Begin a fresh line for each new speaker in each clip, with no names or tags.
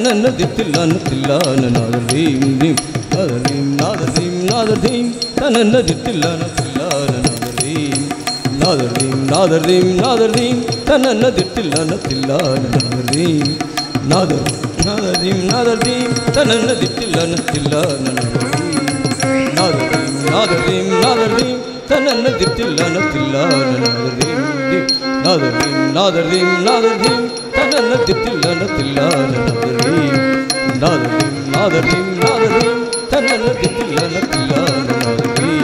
తనన్న దిత్తిల్లన తిల్లన నాదరీం దీం నాదరీం నాదరీం నాదరీం తనన్న దిత్తిల్లన తిల్లన నాదరీం నాదరీం నాదరీం నాదరీం తనన్న దిత్తిల్లన తిల్లన నాదరీం నాదరీం నాదరీం తనన్న దిత్తిల్లన తిల్లన నాదరీం నాదరీం నాదరీం తనన్న దిత్తిల్లన తిల్లన నాదరీం నాదరీం నాదరీం నాదరీం తనన్న దిత్తిల్లన తిల్లన నాదరీం నాదరీం నాదరీం నాదరీం తనన్న దిత్తిల్లన తిల్లన నాదరీం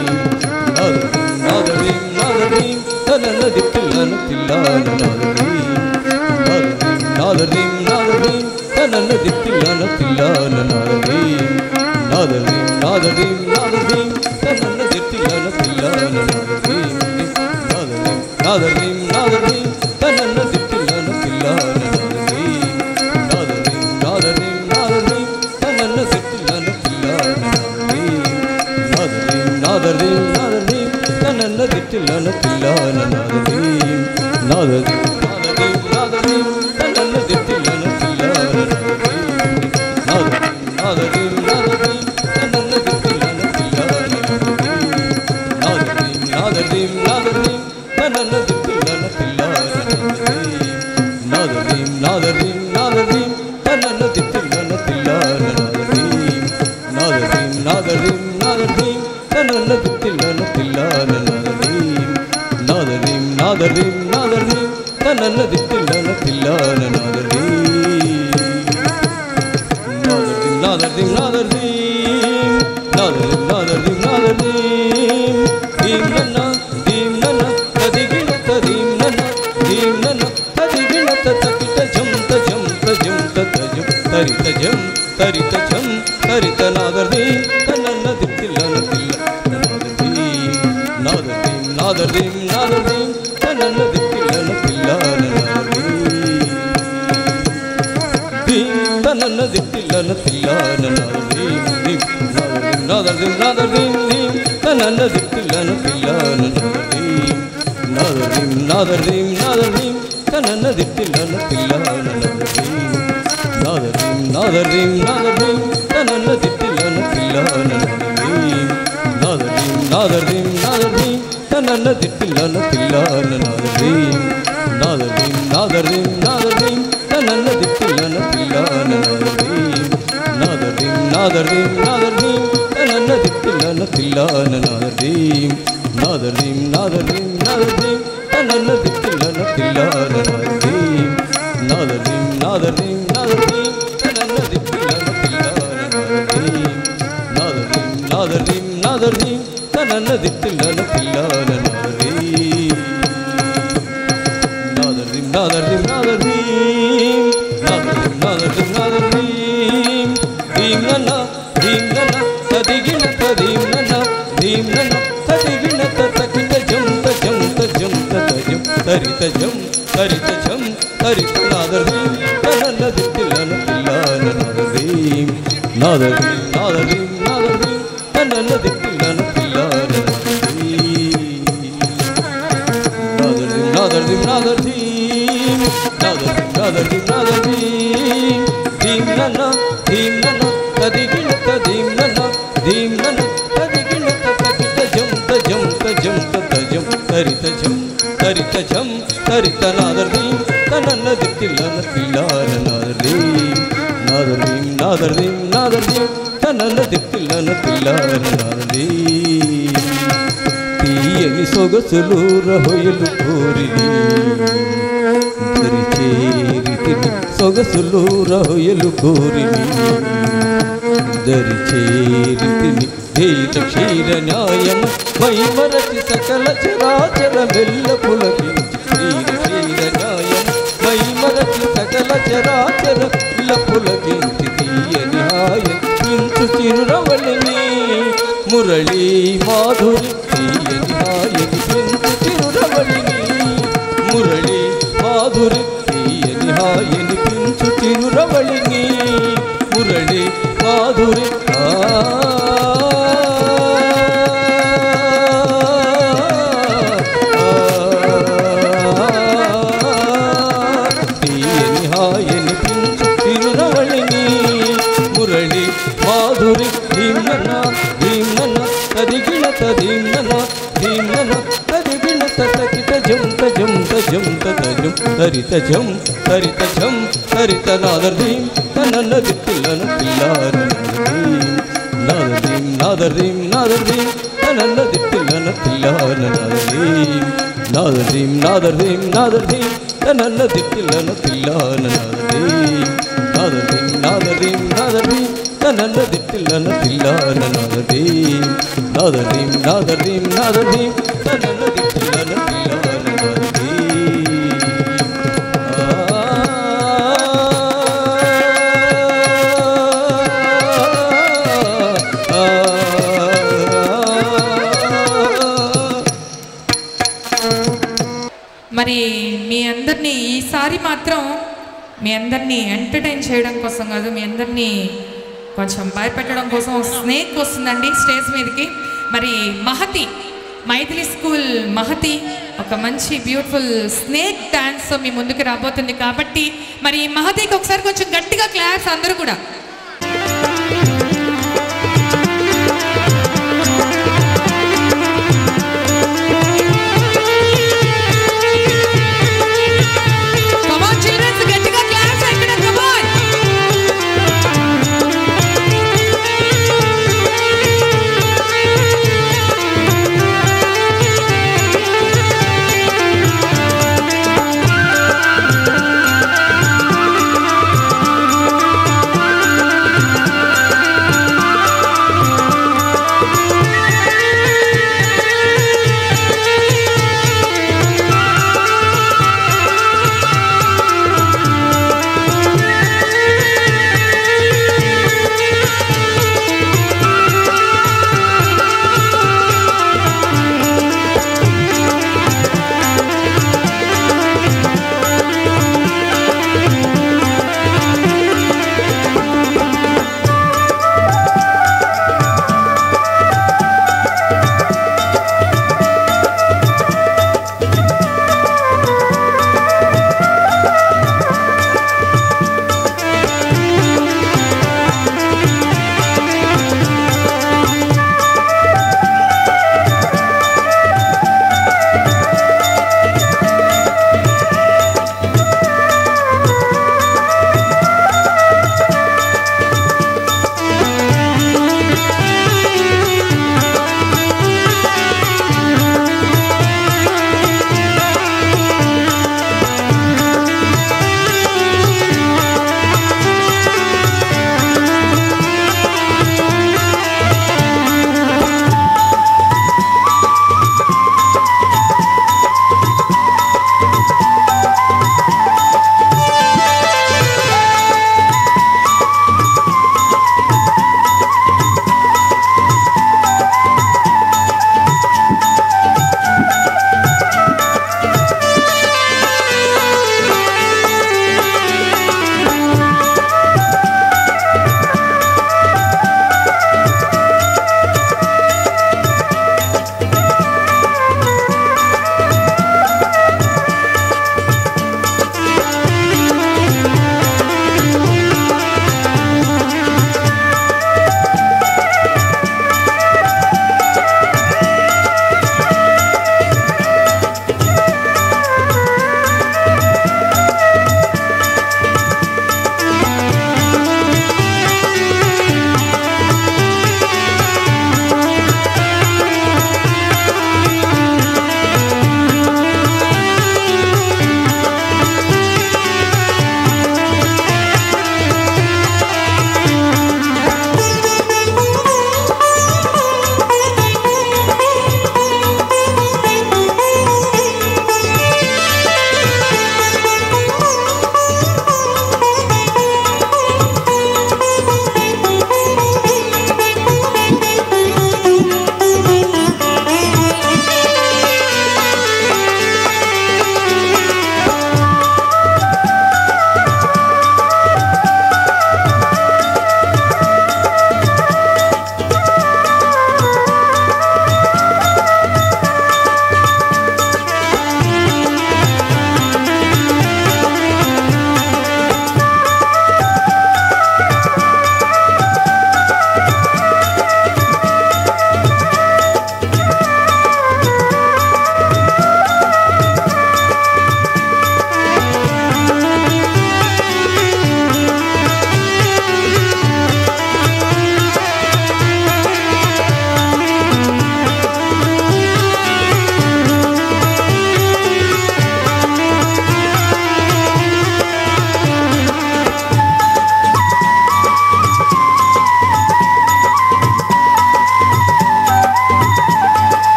నాదరీం నాదరీం తనన్న దిత్తిల్లన తిల్లన నాదరీం నాదరీం నాదరీం తనన్న దిత్తిల్లన తిల్లన నాదరీం నాదరీం నాదరీం నాదరీం తనన్న దిత్తిల్లన తిల్లన నాదరీం నాదరీం నాదరీం తనన్న దిత్తిల్లన తిల్లన నాదరీం నాదరీం నాదరీం తనన్న దిత్తిల్లన తిల్లన నాదరీం నాదరీం నాదరీం తనన్న దిత్తిల్లన తిల్లన నాదరీం నాదరీం నాదరీం నాదరీం తనన్న దిత్తిల్లన తిల్లన నాదరీం నాదరీం తనన్న దిత్తిల్లన తిల్లన నాదరీం నాదరీం నాదరీం తనన్న దిత్తిల్లన తిల్లన నాదరీం నాదరీం నాదరీం తనన్న దిత్తిల్లన తిల్లన నాదరీం నాదరీం నాదరీం తనన్న దిత్తిల్లన తిల్లన నాదరీం నాదరీం నాదరీం తనన్న దిత్తిల్లన తిల్లన నాదరీం నాదరీం నాదరీం నాదరీం నాదరీం దీం నన్న తదిగిన తదీం నన్న దీం నన్న తదిగిన తకిట జం తజం తజం తజం తరిత జం తరిత జం తరిత నాదరీం తనన్న దిత్తిల్లన తిల్లన నాదరీం నాదరీం నాదరీం తనన్న దిత్తిల్లన తిల్లన తనన్న దిత్తిల్లన తిల్లన నాదరీం నాదరీం తనన్న దిత్తిల్లన తిల్లన నాదరీం నాదరీం నాదరీం తనన్న దిత్తిల్లన తిల్లన నాదరీం నాదరీం నాదరీం తనన్న దిత్తిల్లన తిల్లన నాదరీం నాదరీం నాదరీం తనన్న దిత్తిల్లన తిల్లన నాదరీం నాదరీం నాదరీం తనన్న దిత్తిల్లన తిల్లన నాదరీం నాదరీం నాదరీం తనన్న దిత్తిల్లన తిల్లన నాదరీం నాదరీం నాదరీం నాదరీం తనన్న దిత్తిల్లన తిల్లన నాదరీం నాదరీం నాదరీం తనన్న దిత్తిల్లన తిల్లన నాదరీం నాదరీం తనన్న దిత్తిల్లన తిల్లన నాదరీం నాదరీం నాదరీం నాదరీం నాదరీం దీం నన్న తదిగిన తదీం నన్న దీం నన్న తదిగిన తకిట జం తజం తజం తజం తరిత జం తరిత జం తరిత నాదరీం తనన్న దిత్తిల్లన తిల్లన నాదరీం నాదరీం నాదరీం తనన్న దిత్తిల్లన తిల్లన నాదరీం నాదరీం నాదరీం నాదరీం దీం నన్న తదిగిన తదీం నన్న దీం నన్న తదిగిన తకిట జం తజం తజం తజం తరిత జం తరిత జం తరిత నాదరీం తనన్న దిత్తిల్లన తిల్లన నాదరీం నాదరీం నాదరీం తనన్న దిత్తిల్లన తిల్లన నాదరీం తీయని సొగసులు రహొయలు కోరిని దరిచేరితిని సొగసులు రహొయలు కోరిని దరిచేరితిని ధీర క్షీర న్యాయం వైమరచి సకల చరాచర మెల్ల పులకించి ధీర క్షీర న్యాయం వైమరచి సకల చరాచర మెల్ల పులకించి తీయని హాయం ఇంచు చిరురవళిని మురళీ మాధురి తీయని హాయని ఇంచు చిరురవళిని మురళీ మాధురి తీయని హాయని పించు చిరురవళిని మురళి మాధురి తీయని హాయని పించు చిరురవళిని నన ధీం నన తదిగిన తకిట జం తజం తజం తజం తరిత జం తరిత జం తరిత నాదర్ ధీం తనన్న దిత్తిలను పిల్లార నాదర్ ధీం నాదర్ ధీం నాదర్ ధీం తనన్న దిత్తిలను పిల్లార నాదర్ ధీం నాదర్ ధీం నాదర్ ధీం తనన్న దిత్తిలను పిల్లార నాదర్ ధీం నాదర్ ధీం నాదర్ ధీం తనన్న దిత్తిలను పిల్లార నాదర్ ధీం నాదర్ ధీం నాదర్ ధీం నాదర్ ధీం తనన్న దిత్తిలను పిల్లార నాదర్ ధీం
మరి మీ అందరినీ ఈసారి మాత్రం మీ అందరినీ ఎంటర్టైన్ చేయడం కోసం కాదు, మీ అందరినీ కొంచెం భయపెట్టడం కోసం స్నేక్ వస్తుందండి స్టేజ్ మీదకి. మరి మహతి మైథిలి స్కూల్ మహతి ఒక మంచి బ్యూటిఫుల్ స్నేక్ డాన్స్ మీ ముందుకు రాబోతుంది కాబట్టి మరి మహతికి ఒకసారి కొంచెం గట్టిగా క్లాప్స్ అందరూ కూడా.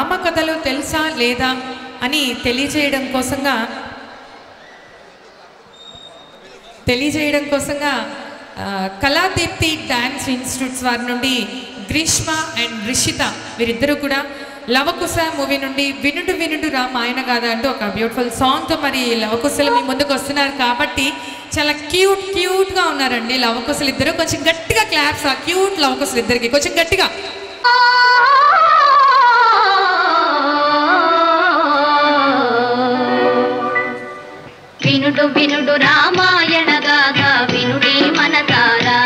రామకథలు తెలుసా లేదా అని తెలియజేయడం కోసంగా కళాదీప్తి డ్యాన్స్ ఇన్స్టిట్యూట్స్ వారి నుండి గ్రీష్మ అండ్ రిషిత వీరిద్దరూ కూడా లవకుశ మూవీ నుండి వినుడు వినుడు రామాయణ గాథ అంటూ ఒక బ్యూటిఫుల్ సాంగ్తో మరి లవకుశలు మీ ముందుకు వస్తున్నారు కాబట్టి చాలా క్యూట్గా ఉన్నారండి లవకుశలు ఇద్దరు. కొంచెం గట్టిగా క్లాప్స్ ఆ క్యూట్ లవకుశలు ఇద్దరికి కొంచెం గట్టిగా.
వినుడు వినుడు రామాయణ గాథ వినుడే మనసారా,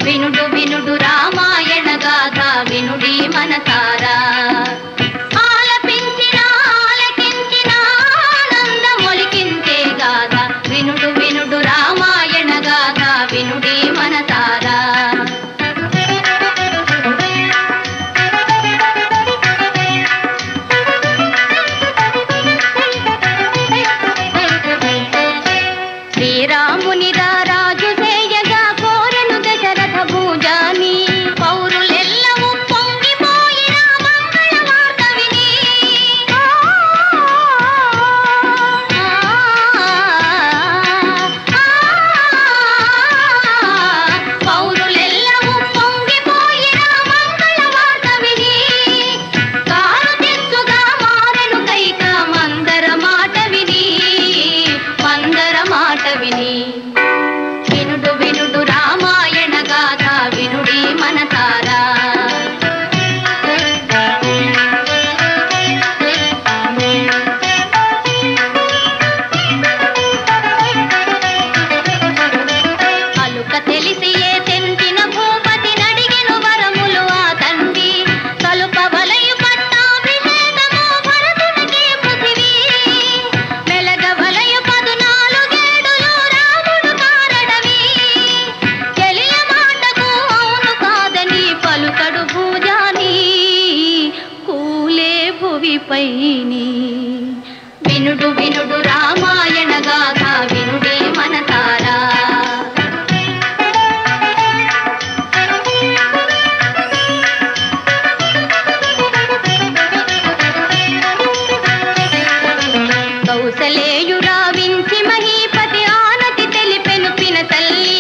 వినుడు వినుడు రామాయణ గాథ వినుడే మనసారా, ఆలపించిన ఆలకించిన ఆనందమొలికించే గాథ వినుడు వినుడు రామాయణ గాథ వినుడే మనసారా. శ్రీరాముని రాజు సేయగా కోరెను దశరథ భూజాని, పౌరులెల్లము పొంగిపోయిన మంగళ వార్త విని, పౌరులెల్లము పొంగిపోయిన మంగళ వార్త విని, కారు తెచ్చుగా మారెను కైక మందర మాట విని, మందర మాట విని, వినుడు వినుడు రామాయణ గాథ వినుడి మనసారా. అలుక తెలిసి ఏ తెంచిన భూపతి నడిగెను వరములు ఆ తండ్రి, కలుప వలయు పట్టాభిషేకము భరతునికి పృథివీ, మెలగ వలయు 14 రాముడు కారడవి, చెలియ మాటకు అవును కాదని పలుకడు భూజాని, కూలే భువిపైని, వినుడు వినుడు రామాయణ గాథ వినుడే మనసారా. కౌసలేయు రావించి మహీపతి ఆనతి తెలిపెను పిన తల్లి,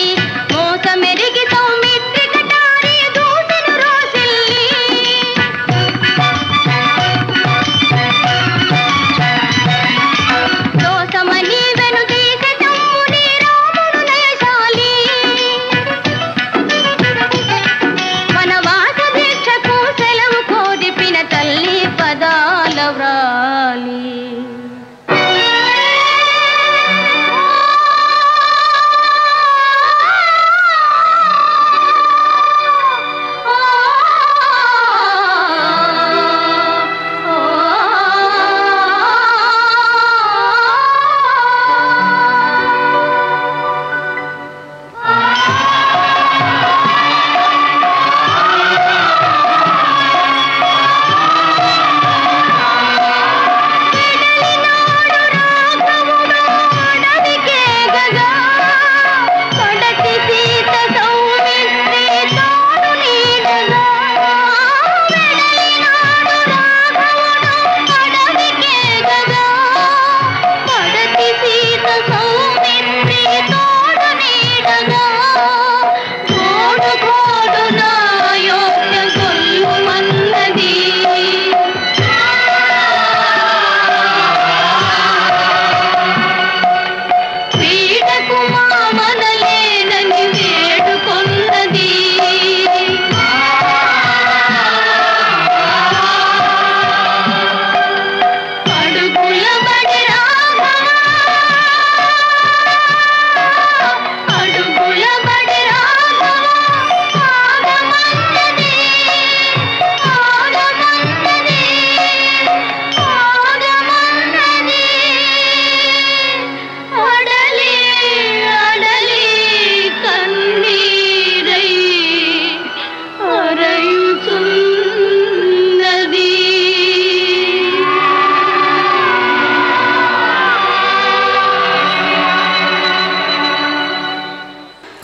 మోసమెరిగి సౌమిత్రి కటారి దూసెను రోసిల్లి, దోసమని వెను తీసె తమ్ముని రాముడు నయశాలి, వనవాస దీక్షకు సెలవు కోరి పిన తల్లి పదాల వ్రాలి.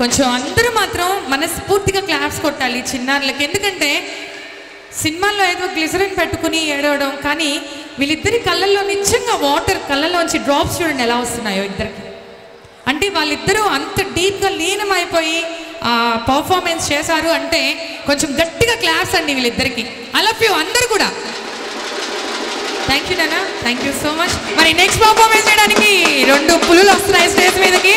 కొంచెం అందరూ మాత్రం మనస్ఫూర్తిగా క్లాప్స్ కొట్టాలి చిన్నారులకి, ఎందుకంటే
సినిమాల్లో ఏదో గ్లిజరిన్ పెట్టుకుని ఏడవడం, కానీ వీళ్ళిద్దరి కళ్ళల్లో నిజంగా వాటర్ కళ్ళలోంచి డ్రాప్స్ చూడండి ఎలా వస్తున్నాయో ఇద్దరికి. అంటే వాళ్ళిద్దరూ అంత డీప్గా లీనమైపోయి పర్ఫార్మెన్స్ చేశారు అంటే కొంచెం గట్టిగా క్లాప్స్ అండి వీళ్ళిద్దరికి. ఐ లవ్ యూ అందరూ కూడా. థ్యాంక్ యూ నాన్న, థ్యాంక్ యూ సో మచ్. మరి నెక్స్ట్ పర్ఫార్మెన్స్ చేయడానికి 2 పులులు వస్తున్నాయి స్టేజ్ మీదకి.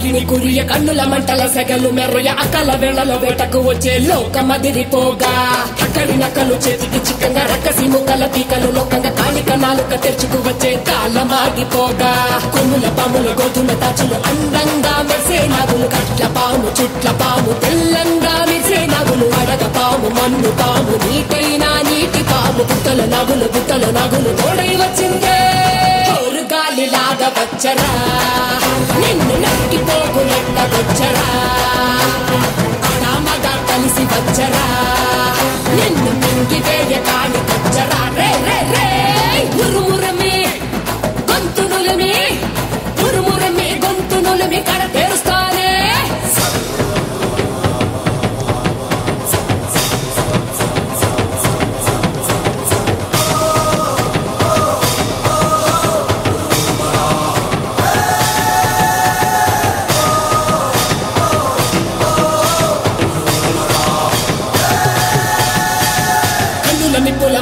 అగ్ని కురియ కన్నుల మంటల సెగలు మెర్రయ అకల వేళల వేటకు వచ్చే లోకమదిరిపోగా అక్కడి నకలు చేతికి చిక్కంగా రక్కసి ముక్కల పీకలు లోకంగా కాళిక నాలుక తెరుచుకు వచ్చే కాలమాగిపోగా కొమ్ముల పాముల గోధుమ తాచులు అందంగా మెరిసే నాగులు కట్ల పాము చుట్ల పాము తెల్లంగా మెరిసే నాగులు అడగ పాము మన్ను పాము నీటైన నీటి పాము బుట్టల నాగులు తోడై వచ్చిందే గాలి లాగా వచ్చరా నిన్ను నక్కిపోగులెట్టగొచ్చరా అనామగా కలిసి వచ్చరా నిన్ను మింగి వేయ కాలి వచ్చరా రే రే రే మురుమురమే గొంతునులమే మురుమురమే గొంతునులమే కడ తెరుస్తానే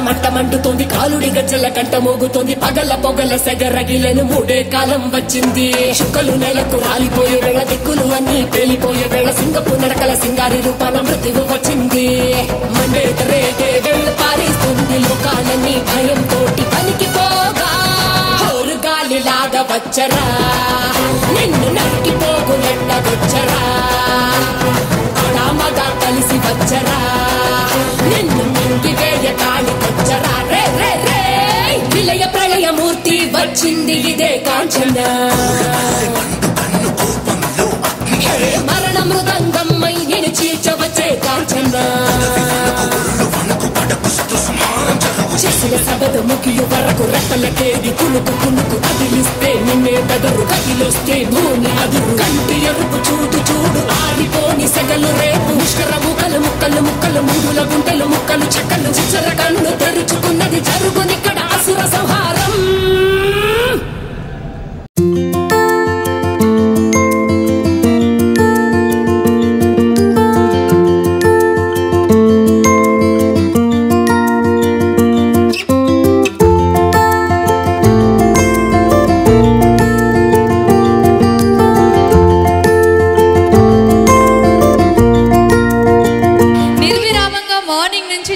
మంటమంటుతోంది కాలుడి గజ్జల కంట మోగుతోంది పగల పొగల సెగరగిలను మూడే కాలం వచ్చింది చుక్కలు నెలకు రాలిపోయే వేళ దిక్కులు అన్ని పేలిపోయే వేళ సింగపు నడకల సింగారి రూపాన మృత్యువు వచ్చింది మండేత రేగే వెళ్ళు పారిస్తుంది లోకాలన్నీ భయం తోటి పనికిపోగా గాలి లాగా వచ్చరా నిన్ను నక్కిపోగులెట్టగొచ్చరా అడామగా కలిసి వచ్చరా నిన్ను మింగి వేయ కాలి వచ్చరా రే రే రే విలయ ప్రళయమూర్తి వచ్చింది ఇదే కాంచన మరణ మృదంగమ్మై నేను చీల్చవచ్చే కాంచన చేసిన సబద ముగియు వరకు రెప్పలకేది కునుకు కునుకు కదిలిస్తే నిన్నే బెదరు కదిలొస్తే భూమి అదురు కంటి ఎరుపు చూడు చూడు ఆరిపోని సెగలు రేపు ముష్కర ముక్కలు ముక్కలు ముక్కలు మూడుల గుంటలు ముక్కలు చెక్కలు చిచ్చర కన్ను తెరుచుకున్నది జరుగునిక్కడ అసుర సంహారం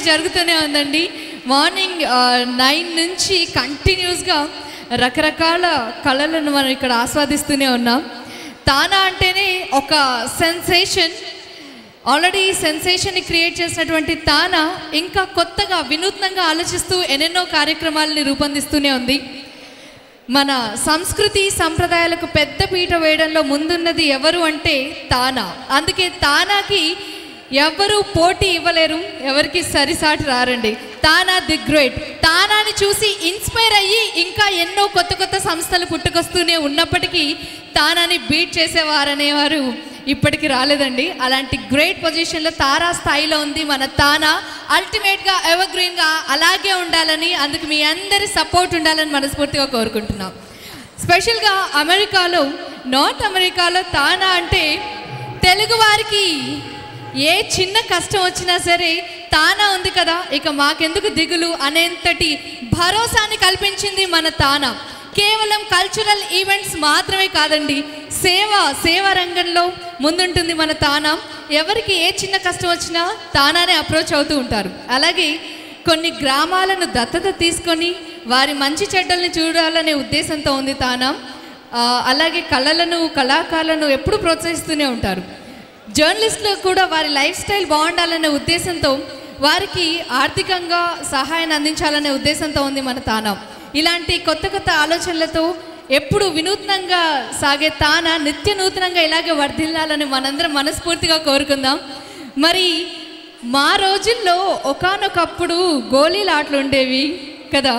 జరుగుతూనే ఉందండి. మార్నింగ్ 9 నుంచి కంటిన్యూస్గా రకరకాల కళలను మనం ఇక్కడ ఆస్వాదిస్తూనే ఉన్నాం. తానా అంటేనే ఒక సెన్సేషన్, ఆల్రెడీ సెన్సేషన్ని క్రియేట్ చేసినటువంటి తానా ఇంకా కొత్తగా వినూత్నంగా ఆలోచిస్తూ ఎన్నెన్నో కార్యక్రమాలని రూపొందిస్తూనే ఉంది. మన సంస్కృతి సంప్రదాయాలకు పెద్ద పీట వేయడంలో ముందున్నది ఎవరు అంటే తానా. అందుకే తానాకి ఎవరు పోటీ ఇవ్వలేరు, ఎవరికి సరిసాటి రారండి. తానా ది గ్రేట్. తానాని చూసి ఇన్స్పైర్ అయ్యి ఇంకా ఎన్నో కొత్త కొత్త సంస్థలు పుట్టుకొస్తూనే ఉన్నప్పటికీ తానాని బీట్ చేసేవారనేవారు ఇప్పటికీ రాలేదండి. అలాంటి గ్రేట్ పొజిషన్లో తారా స్థాయిలో ఉంది మన తానా. అల్టిమేట్గా ఎవర్ గ్రీన్గా అలాగే ఉండాలని, అందుకు మీ అందరి సపోర్ట్ ఉండాలని మనస్ఫూర్తిగా కోరుకుంటున్నాం. స్పెషల్గా అమెరికాలో, నార్త్ అమెరికాలో తానా అంటే తెలుగు వారికి ఏ చిన్న కష్టం వచ్చినా సరే తానా ఉంది కదా, ఇక మాకెందుకు దిగులు అనేంతటి భరోసాని కల్పించింది మన తానా. కేవలం కల్చరల్ ఈవెంట్స్ మాత్రమే కాదండి, సేవా రంగంలో ముందుంటుంది మన తానా. ఎవరికి ఏ చిన్న కష్టం వచ్చినా తానానే అప్రోచ్ అవుతూ ఉంటారు. అలాగే కొన్ని గ్రామాలను దత్తత తీసుకొని వారి మంచి చెడ్డల్ని చూడాలనే ఉద్దేశంతో ఉంది తానా. అలాగే కళలను, కళాకారులను ఎప్పుడు ప్రోత్సహిస్తూనే ఉంటారు. జర్నలిస్టులు కూడా వారి లైఫ్ స్టైల్ బాగుండాలనే ఉద్దేశంతో వారికి ఆర్థికంగా సహాయాన్ని అందించాలనే ఉద్దేశంతో ఉంది మన తానా. ఇలాంటి కొత్త కొత్త ఆలోచనలతో ఎప్పుడు వినూత్నంగా సాగే తానా నిత్య నూతనంగా ఇలాగే వర్ధిల్లాలని మనందరం మనస్ఫూర్తిగా కోరుకుందాం. మరి మా రోజుల్లో ఒకానొకప్పుడు గోళీల ఆటలు ఉండేవి కదా,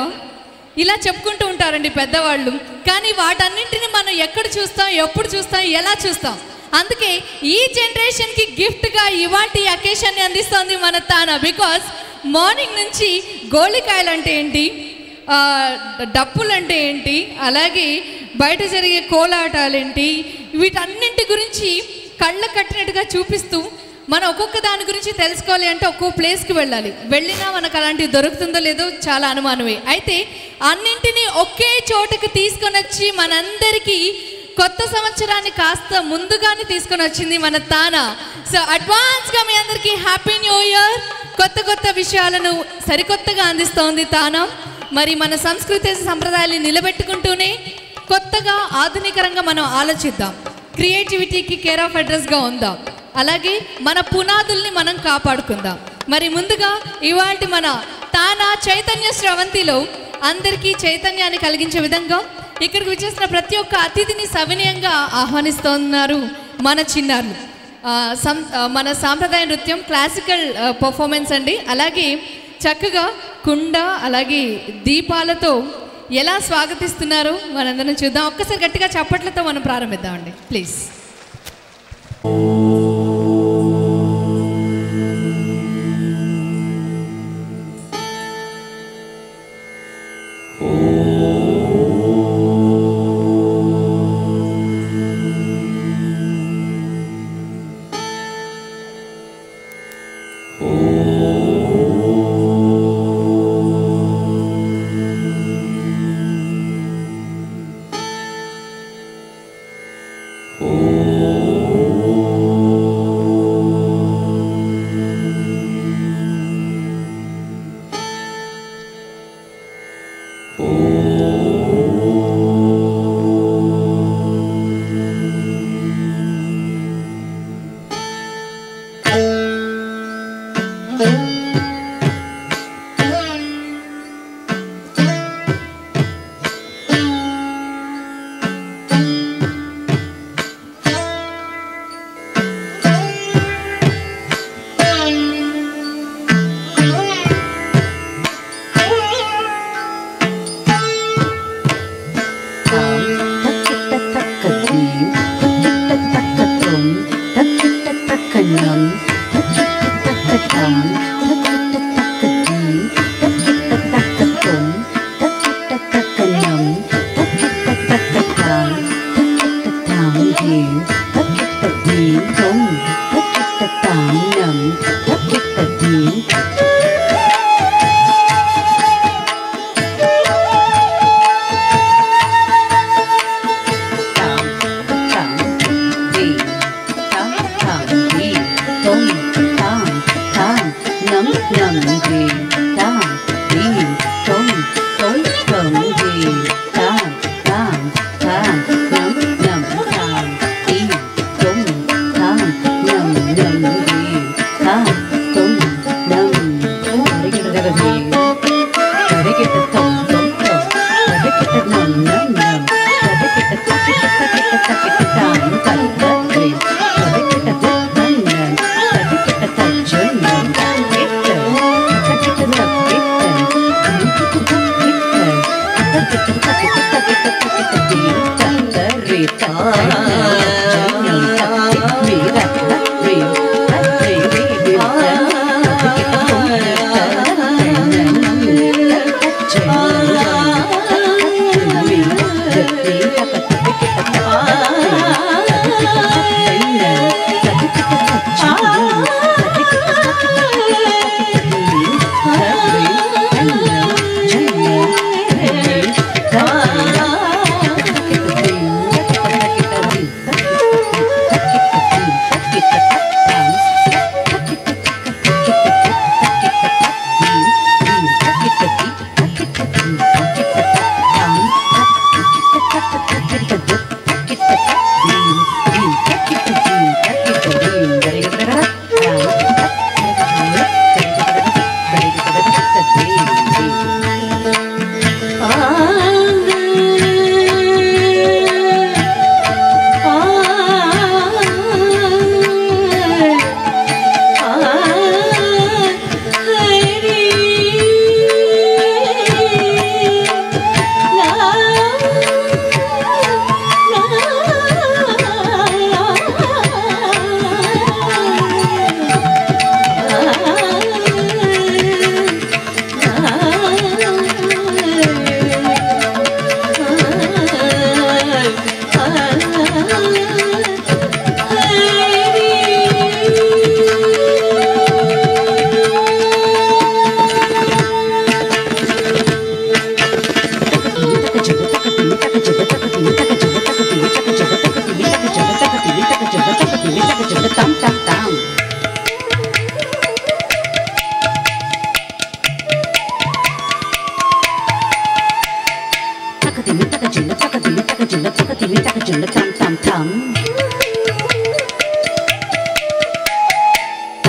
ఇలా చెప్పుకుంటూ ఉంటారండి పెద్దవాళ్ళు. కానీ వాటన్నింటిని మనం ఎక్కడ చూస్తాం, ఎప్పుడు చూస్తాం, ఎలా చూస్తాం? అందుకే ఈ జనరేషన్కి గిఫ్ట్గా ఇవాటి అకేషన్ని అందిస్తోంది మన తానా. బికాజ్ మార్నింగ్ నుంచి గోళికాయలు అంటే ఏంటి, డప్పులు అంటే ఏంటి, అలాగే బయట జరిగే కోలాటాలు ఏంటి, వీటన్నింటి గురించి కళ్ళ కట్టినట్టుగా చూపిస్తూ మనం ఒక్కొక్క దాని గురించి తెలుసుకోవాలి అంటే ఒక్కో ప్లేస్కి వెళ్ళాలి. వెళ్ళినా మనకు అలాంటివి దొరుకుతుందో లేదో చాలా అనుమానమే. అయితే అన్నింటినీ ఒకే చోటకి తీసుకొని వచ్చి మనందరికీ కొత్త సంవత్సరాన్ని కాస్త ముందుగానే తీసుకొని వచ్చింది మన తానా. సో అడ్వాన్స్గా మీ అందరికీ హ్యాపీ న్యూ ఇయర్. కొత్త కొత్త విషయాలను సరికొత్తగా అందిస్తోంది తానా. మరి మన సంస్కృతి సంప్రదాయాన్ని నిలబెట్టుకుంటూనే కొత్తగా ఆధునికరంగా మనం ఆలోచిద్దాం. క్రియేటివిటీకి కేర్ ఆఫ్ అడ్రస్గా ఉందాం. అలాగే మన పునాదుల్ని మనం కాపాడుకుందాం. మరి ముందుగా ఇవాళ మన తానా చైతన్య స్రవంతిలో అందరికీ చైతన్యాన్ని కలిగించే విధంగా ఇక్కడికి వచ్చేసిన ప్రతి ఒక్క అతిథిని సవినయంగా ఆహ్వానిస్తున్నారు మన చిన్నారులు. మన సాంప్రదాయ నృత్యం క్లాసికల్ పర్ఫార్మెన్స్ అండి. అలాగే చక్కగా కుండ అలాగే దీపాలతో ఎలా స్వాగతిస్తున్నారో మనందరం చూద్దాం. ఒక్కసారి గట్టిగా చప్పట్లతో మనం ప్రారంభిద్దామండి ప్లీజ్.
Thank you.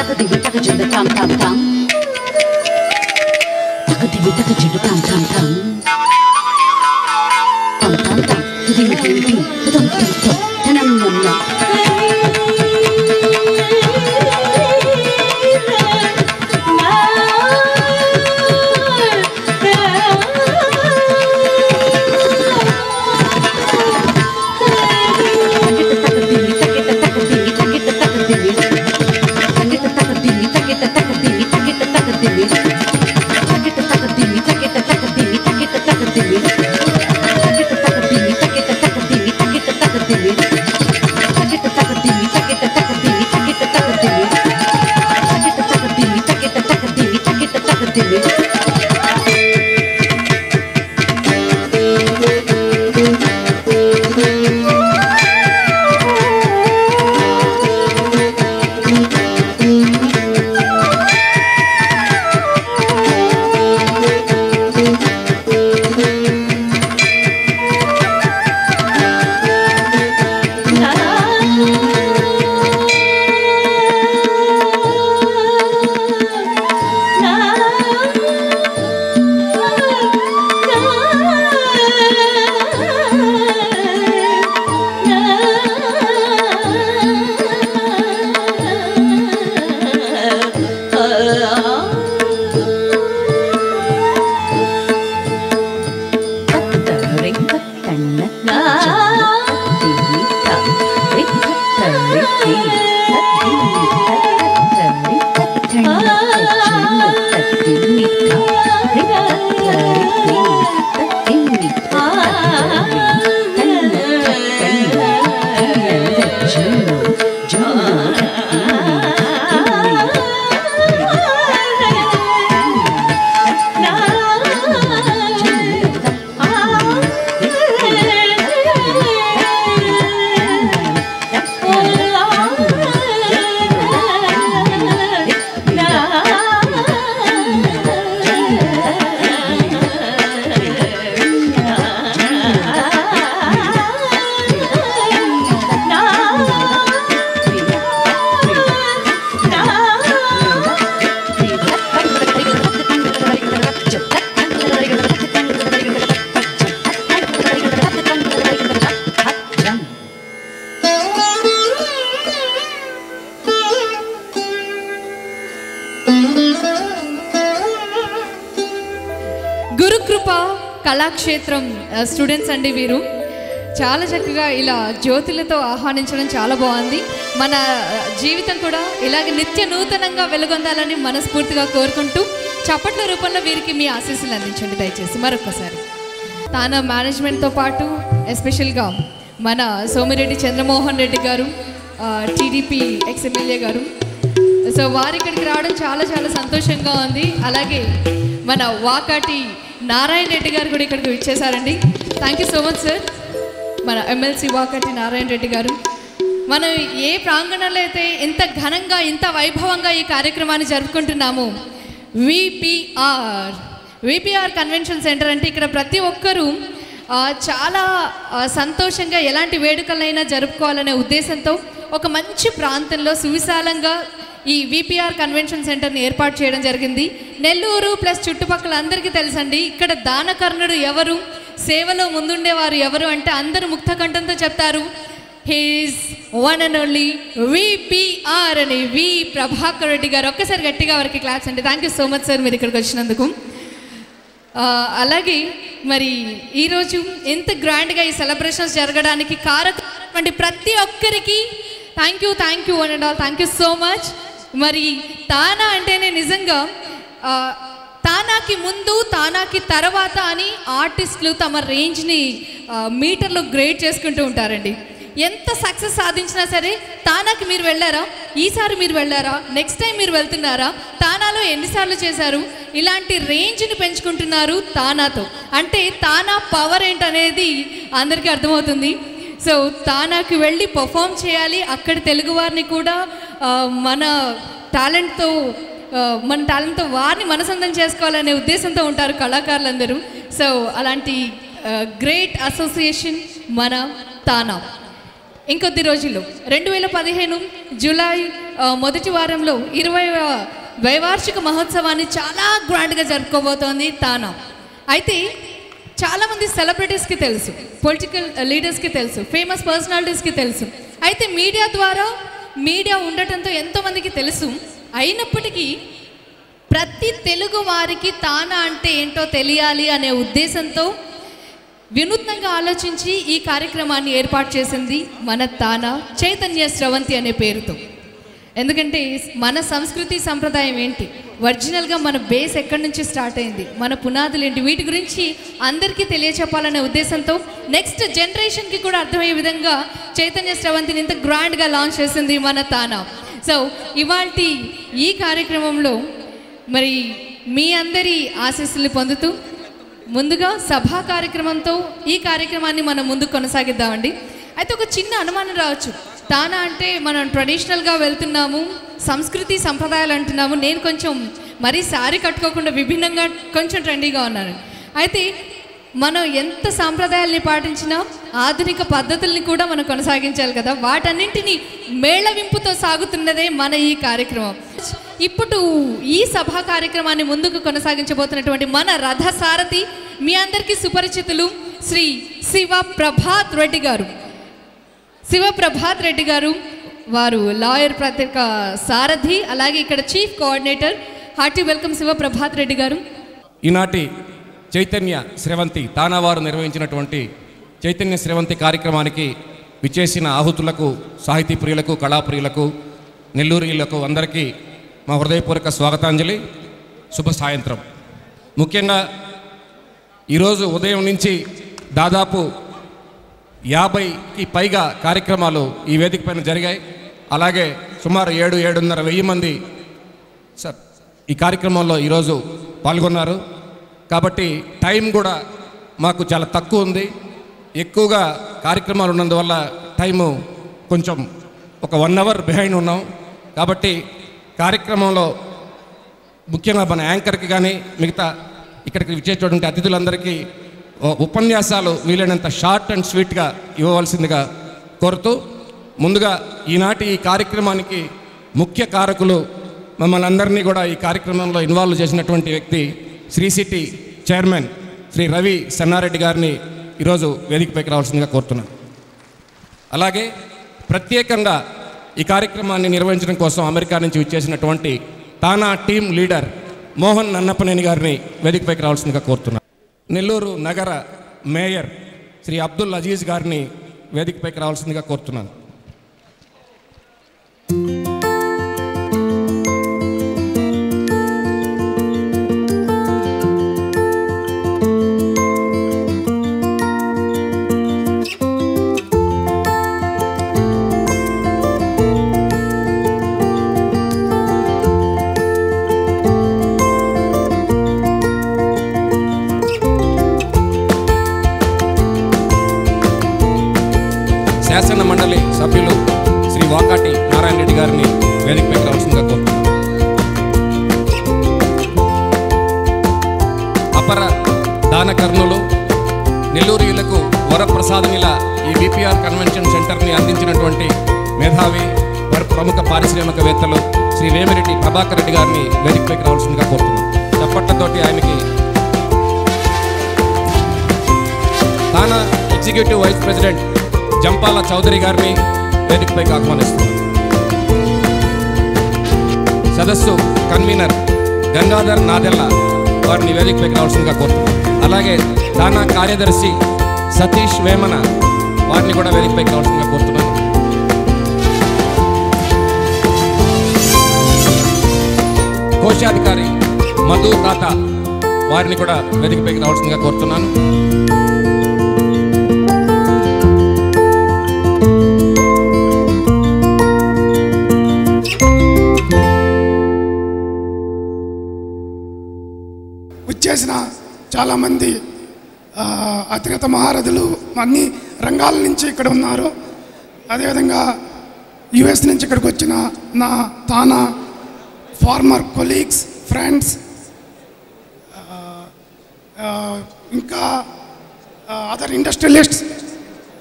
తకదివి తకజుండ టామ్ టామ్ టామ్ తకదివి తకజుండ టామ్ టామ్ టామ్ టామ్ టామ్ టామ్ దివి దివి దివి తుమ్ తుమ్ తుమ్ తనం నన్న
గురుకృప కళాక్షేత్రం స్టూడెంట్స్ అండి వీరు. చాలా చక్కగా ఇలా జ్యోతులతో ఆహ్వానించడం చాలా బాగుంది. మన జీవితం కూడా ఇలాగ నిత్య నూతనంగా వెలుగొందాలని మనస్ఫూర్తిగా కోరుకుంటూ చప్పట్ల రూపంలో వీరికి మీ ఆశీస్సులు అందించండి దయచేసి మరొకసారి. తానా మేనేజ్మెంట్తో పాటు ఎస్పెషల్గా మన సోమిరెడ్డి చంద్రమోహన్ రెడ్డి గారు, టీడీపీ ఎక్స్ఎమ్మెల్యే గారు, సో వారి ఇక్కడికి రావడం చాలా చాలా సంతోషంగా ఉంది. అలాగే మన వాకాటి నారాయణ రెడ్డి గారు కూడా ఇక్కడికి ఇచ్చేసారండి. Thank you so much sir. మన ఎమ్మెల్సీ వాకాటి నారాయణ రెడ్డి గారు, మనం ఏ ప్రాంగణంలో అయితే ఇంత ఘనంగా ఇంత వైభవంగా ఈ కార్యక్రమాన్ని జరుపుకుంటున్నాము, విపిఆర్ కన్వెన్షన్ సెంటర్ అంటే ఇక్కడ ప్రతి ఒక్కరూ చాలా సంతోషంగా ఎలాంటి వేడుకలైనా జరుపుకోవాలనే ఉద్దేశంతో ఒక మంచి ప్రాంతంలో సువిశాలంగా ఈ విపిఆర్ కన్వెన్షన్ సెంటర్ని ఏర్పాటు చేయడం జరిగింది. నెల్లూరు ప్లస్ చుట్టుపక్కల అందరికీ తెలుసండి, ఇక్కడ దానకర్ణుడు ఎవరు, సేవలో ముందుండేవారు ఎవరు అంటే అందరూ ముక్తకంఠంతో చెప్తారు, he's one and only VPR అని, వి ప్రభాకర్ రెడ్డి గారు. ఒక్కసారి గట్టిగా వారికి క్లాప్స్ అండి. Thank you so much sir మీరు ఇక్కడికి వచ్చినందుకు. అలాగే మరి ఈరోజు ఎంత గ్రాండ్గా ఈ సెలబ్రేషన్స్ జరగడానికి కారకమైనటువంటి ప్రతి ఒక్కరికి thank you and all, thank you so much. మరి తానా అంటేనే నిజంగా తానాకి ముందు తానాకి తర్వాత అని ఆర్టిస్టులు తమ రేంజ్ని మీటర్లో గ్రేడ్ చేసుకుంటూ ఉంటారండి. ఎంత సక్సెస్ సాధించినా సరే తానాకి మీరు వెళ్ళారా, ఈసారి మీరు వెళ్ళారా, నెక్స్ట్ టైం మీరు వెళ్తున్నారా, తానాలో ఎన్నిసార్లు చేశారు, ఇలాంటి రేంజ్ని పెంచుకుంటున్నారు తానాతో. అంటే తానా పవర్ ఏంటనేది అందరికీ అర్థమవుతుంది. సో తానాకి వెళ్ళి పర్ఫామ్ చేయాలి, అక్కడ తెలుగువారిని కూడా మన టాలెంట్తో వారిని మనసందం చేసుకోవాలనే ఉద్దేశంతో ఉంటారు కళాకారులందరూ. సో అలాంటి గ్రేట్ అసోసియేషన్ మన తానా. ఇంకొద్ది రోజుల్లో 2015 జూలై మొదటి వారంలో 20వ ద్వైవార్షిక మహోత్సవాన్ని చాలా గ్రాండ్గా జరుపుకోబోతోంది తానా. అయితే చాలామంది సెలబ్రిటీస్కి తెలుసు, పొలిటికల్ లీడర్స్కి తెలుసు, ఫేమస్ పర్సనాలిటీస్కి తెలుసు. అయితే మీడియా ఉండటంతో ఎంతోమందికి తెలుసు. అయినప్పటికీ ప్రతి తెలుగు వారికి తానా అంటే ఏంటో తెలియాలి అనే ఉద్దేశంతో వినూత్నంగా ఆలోచించి ఈ కార్యక్రమాన్ని ఏర్పాటు చేసింది మన తానా చైతన్య స్రవంతి అనే పేరుతో. ఎందుకంటే మన సంస్కృతి సంప్రదాయం ఏంటి, ఒరిజినల్గా మన బేస్ ఎక్కడి నుంచి స్టార్ట్ అయింది, మన పునాదులు ఏంటి, వీటి గురించి అందరికీ తెలియచెప్పాలనే ఉద్దేశంతో నెక్స్ట్ జనరేషన్కి కూడా అర్థమయ్యే విధంగా చైతన్య స్రవంతిని ఇంత గ్రాండ్గా లాంచ్ చేసింది మన తానా. సో ఇవాల్టి ఈ కార్యక్రమంలో మరి మీ అందరి ఆశీస్సులు పొందుతూ ముందుగా సభా కార్యక్రమంతో ఈ కార్యక్రమాన్ని మనం ముందుకు కొనసాగిద్దామండి. అయితే ఒక చిన్న అనుమానం రావచ్చు, తానా అంటే మనం ట్రెడిషనల్గా వెళ్తున్నాము, సంస్కృతి సంప్రదాయాలు అంటున్నాము, నేను కొంచెం మరీ శారీ కట్టుకోకుండా విభిన్నంగా కొంచెం ట్రెండీగా ఉన్నాను. అయితే మనం ఎంత సాంప్రదాయాల్ని పాటించినా ఆధునిక పద్ధతుల్ని కూడా మనం కొనసాగించాలి కదా, వాటన్నింటినీ మేళవింపుతో సాగుతున్నదే మన ఈ కార్యక్రమం. ఇప్పుడు ఈ సభా కార్యక్రమాన్ని ముందుకు కొనసాగించబోతున్నటువంటి మన రథసారథి మీ అందరికీ సుపరిచితులు శ్రీ శివప్రభాత్ రెడ్డి గారు. శివప్రభాత్ రెడ్డి గారు వారు లాయర్ ప్రత్యేక సారథి, అలాగే ఇక్కడ chief coordinator. Hearty welcome Shivaprabhat Reddy garu.
ఈనాటి చైతన్య స్రవంతి తానా వారు నిర్వహించినటువంటి చైతన్య స్రవంతి కార్యక్రమానికి విచ్చేసిన ఆహుతులకు, సాహితీ ప్రియులకు, కళాప్రియులకు, నెల్లూరులకు అందరికీ మా హృదయపూర్వక స్వాగతాంజలి, శుభ సాయంత్రం. ముఖ్యంగా ఈరోజు ఉదయం నుంచి దాదాపు 50కి పైగా కార్యక్రమాలు ఈ వేదిక పైన జరిగాయి. అలాగే సుమారు 7,500 మంది ఈ కార్యక్రమంలో ఈరోజు పాల్గొన్నారు. కాబట్టి టైం కూడా మాకు చాలా తక్కువ ఉంది. ఎక్కువగా కార్యక్రమాలు ఉన్నందువల్ల టైము కొంచెం ఒక 1 అవర్ బిహైండ్ ఉన్నాం. కాబట్టి కార్యక్రమంలో ముఖ్యంగా మన యాంకర్కి కానీ మిగతా ఇక్కడికి విచ్చేటువంటి అతిథులందరికీ ఉపన్యాసాలు వీలైనంత షార్ట్ అండ్ స్వీట్గా ఇవ్వవలసిందిగా కోరుతూ, ముందుగా ఈనాటి ఈ కార్యక్రమానికి ముఖ్య కారకులు, మమ్మల్ని అందరినీ కూడా ఈ కార్యక్రమంలో ఇన్వాల్వ్ చేసినటువంటి వ్యక్తి శ్రీ సిటీ చైర్మన్ శ్రీ రవి సన్నారెడ్డి గారిని ఈరోజు వేదికపైకి రావాల్సిందిగా కోరుతున్నాను. అలాగే ప్రత్యేకంగా ఈ కార్యక్రమాన్ని నిర్వహించడం కోసం అమెరికా నుంచి విచ్చేసినటువంటి తానా టీమ్ లీడర్ మోహన్ నన్నపనేని గారిని వేదికపైకి రావాల్సిందిగా కోరుతున్నాను. నెల్లూరు నగర మేయర్ శ్రీ అబ్దుల్ అజీజ్ గారిని వేదికపైకి రావాల్సిందిగా కోరుతున్నాను. శాసన మండలి సభ్యులు శ్రీ వాకాటి నారాయణ రెడ్డి గారిని వేదికపైకి రావాల్సిందిగా కోరుతున్నాను. అపర దానకర్ణులు, నెల్లూరులకు వరప్రసాదనిల ఈ విపిఆర్ కన్వెన్షన్ సెంటర్ని అందించినటువంటి మేధావి, ప్రముఖ పారిశ్రామికవేత్తలు శ్రీ వేమిరెడ్డి ప్రభాకర్ రెడ్డి గారిని వేదికపైకి రావాల్సిందిగా కోరుతున్నాను. చప్పట్లతోటి ఆయనకి తానా executive vice president Jampala Chowdary గారిని వేదికపైకి ఆహ్వానిస్తున్నారు. సదస్సు కన్వీనర్ గంగాధర్ నాదెల్ల వారిని వేదికపైకి రావాల్సిందిగా కోరుతున్నారు. అలాగే తానా కార్యదర్శి సతీష్ వేమన వారిని కూడా వేదికపైకి రావాల్సిందిగా కోరుతున్నాను. కోశాధికారి మధు తాత వారిని కూడా వేదికపైకి రావాల్సిందిగా కోరుతున్నాను.
చేసిన చాలామంది అతిరథ మహారథులు అన్ని రంగాల నుంచి ఇక్కడ ఉన్నారు. అదేవిధంగా యుఎస్ నుంచి ఇక్కడికి వచ్చిన నా తానా ఫార్మర్ కొలీగ్స్, ఫ్రెండ్స్, ఇంకా other industrialists,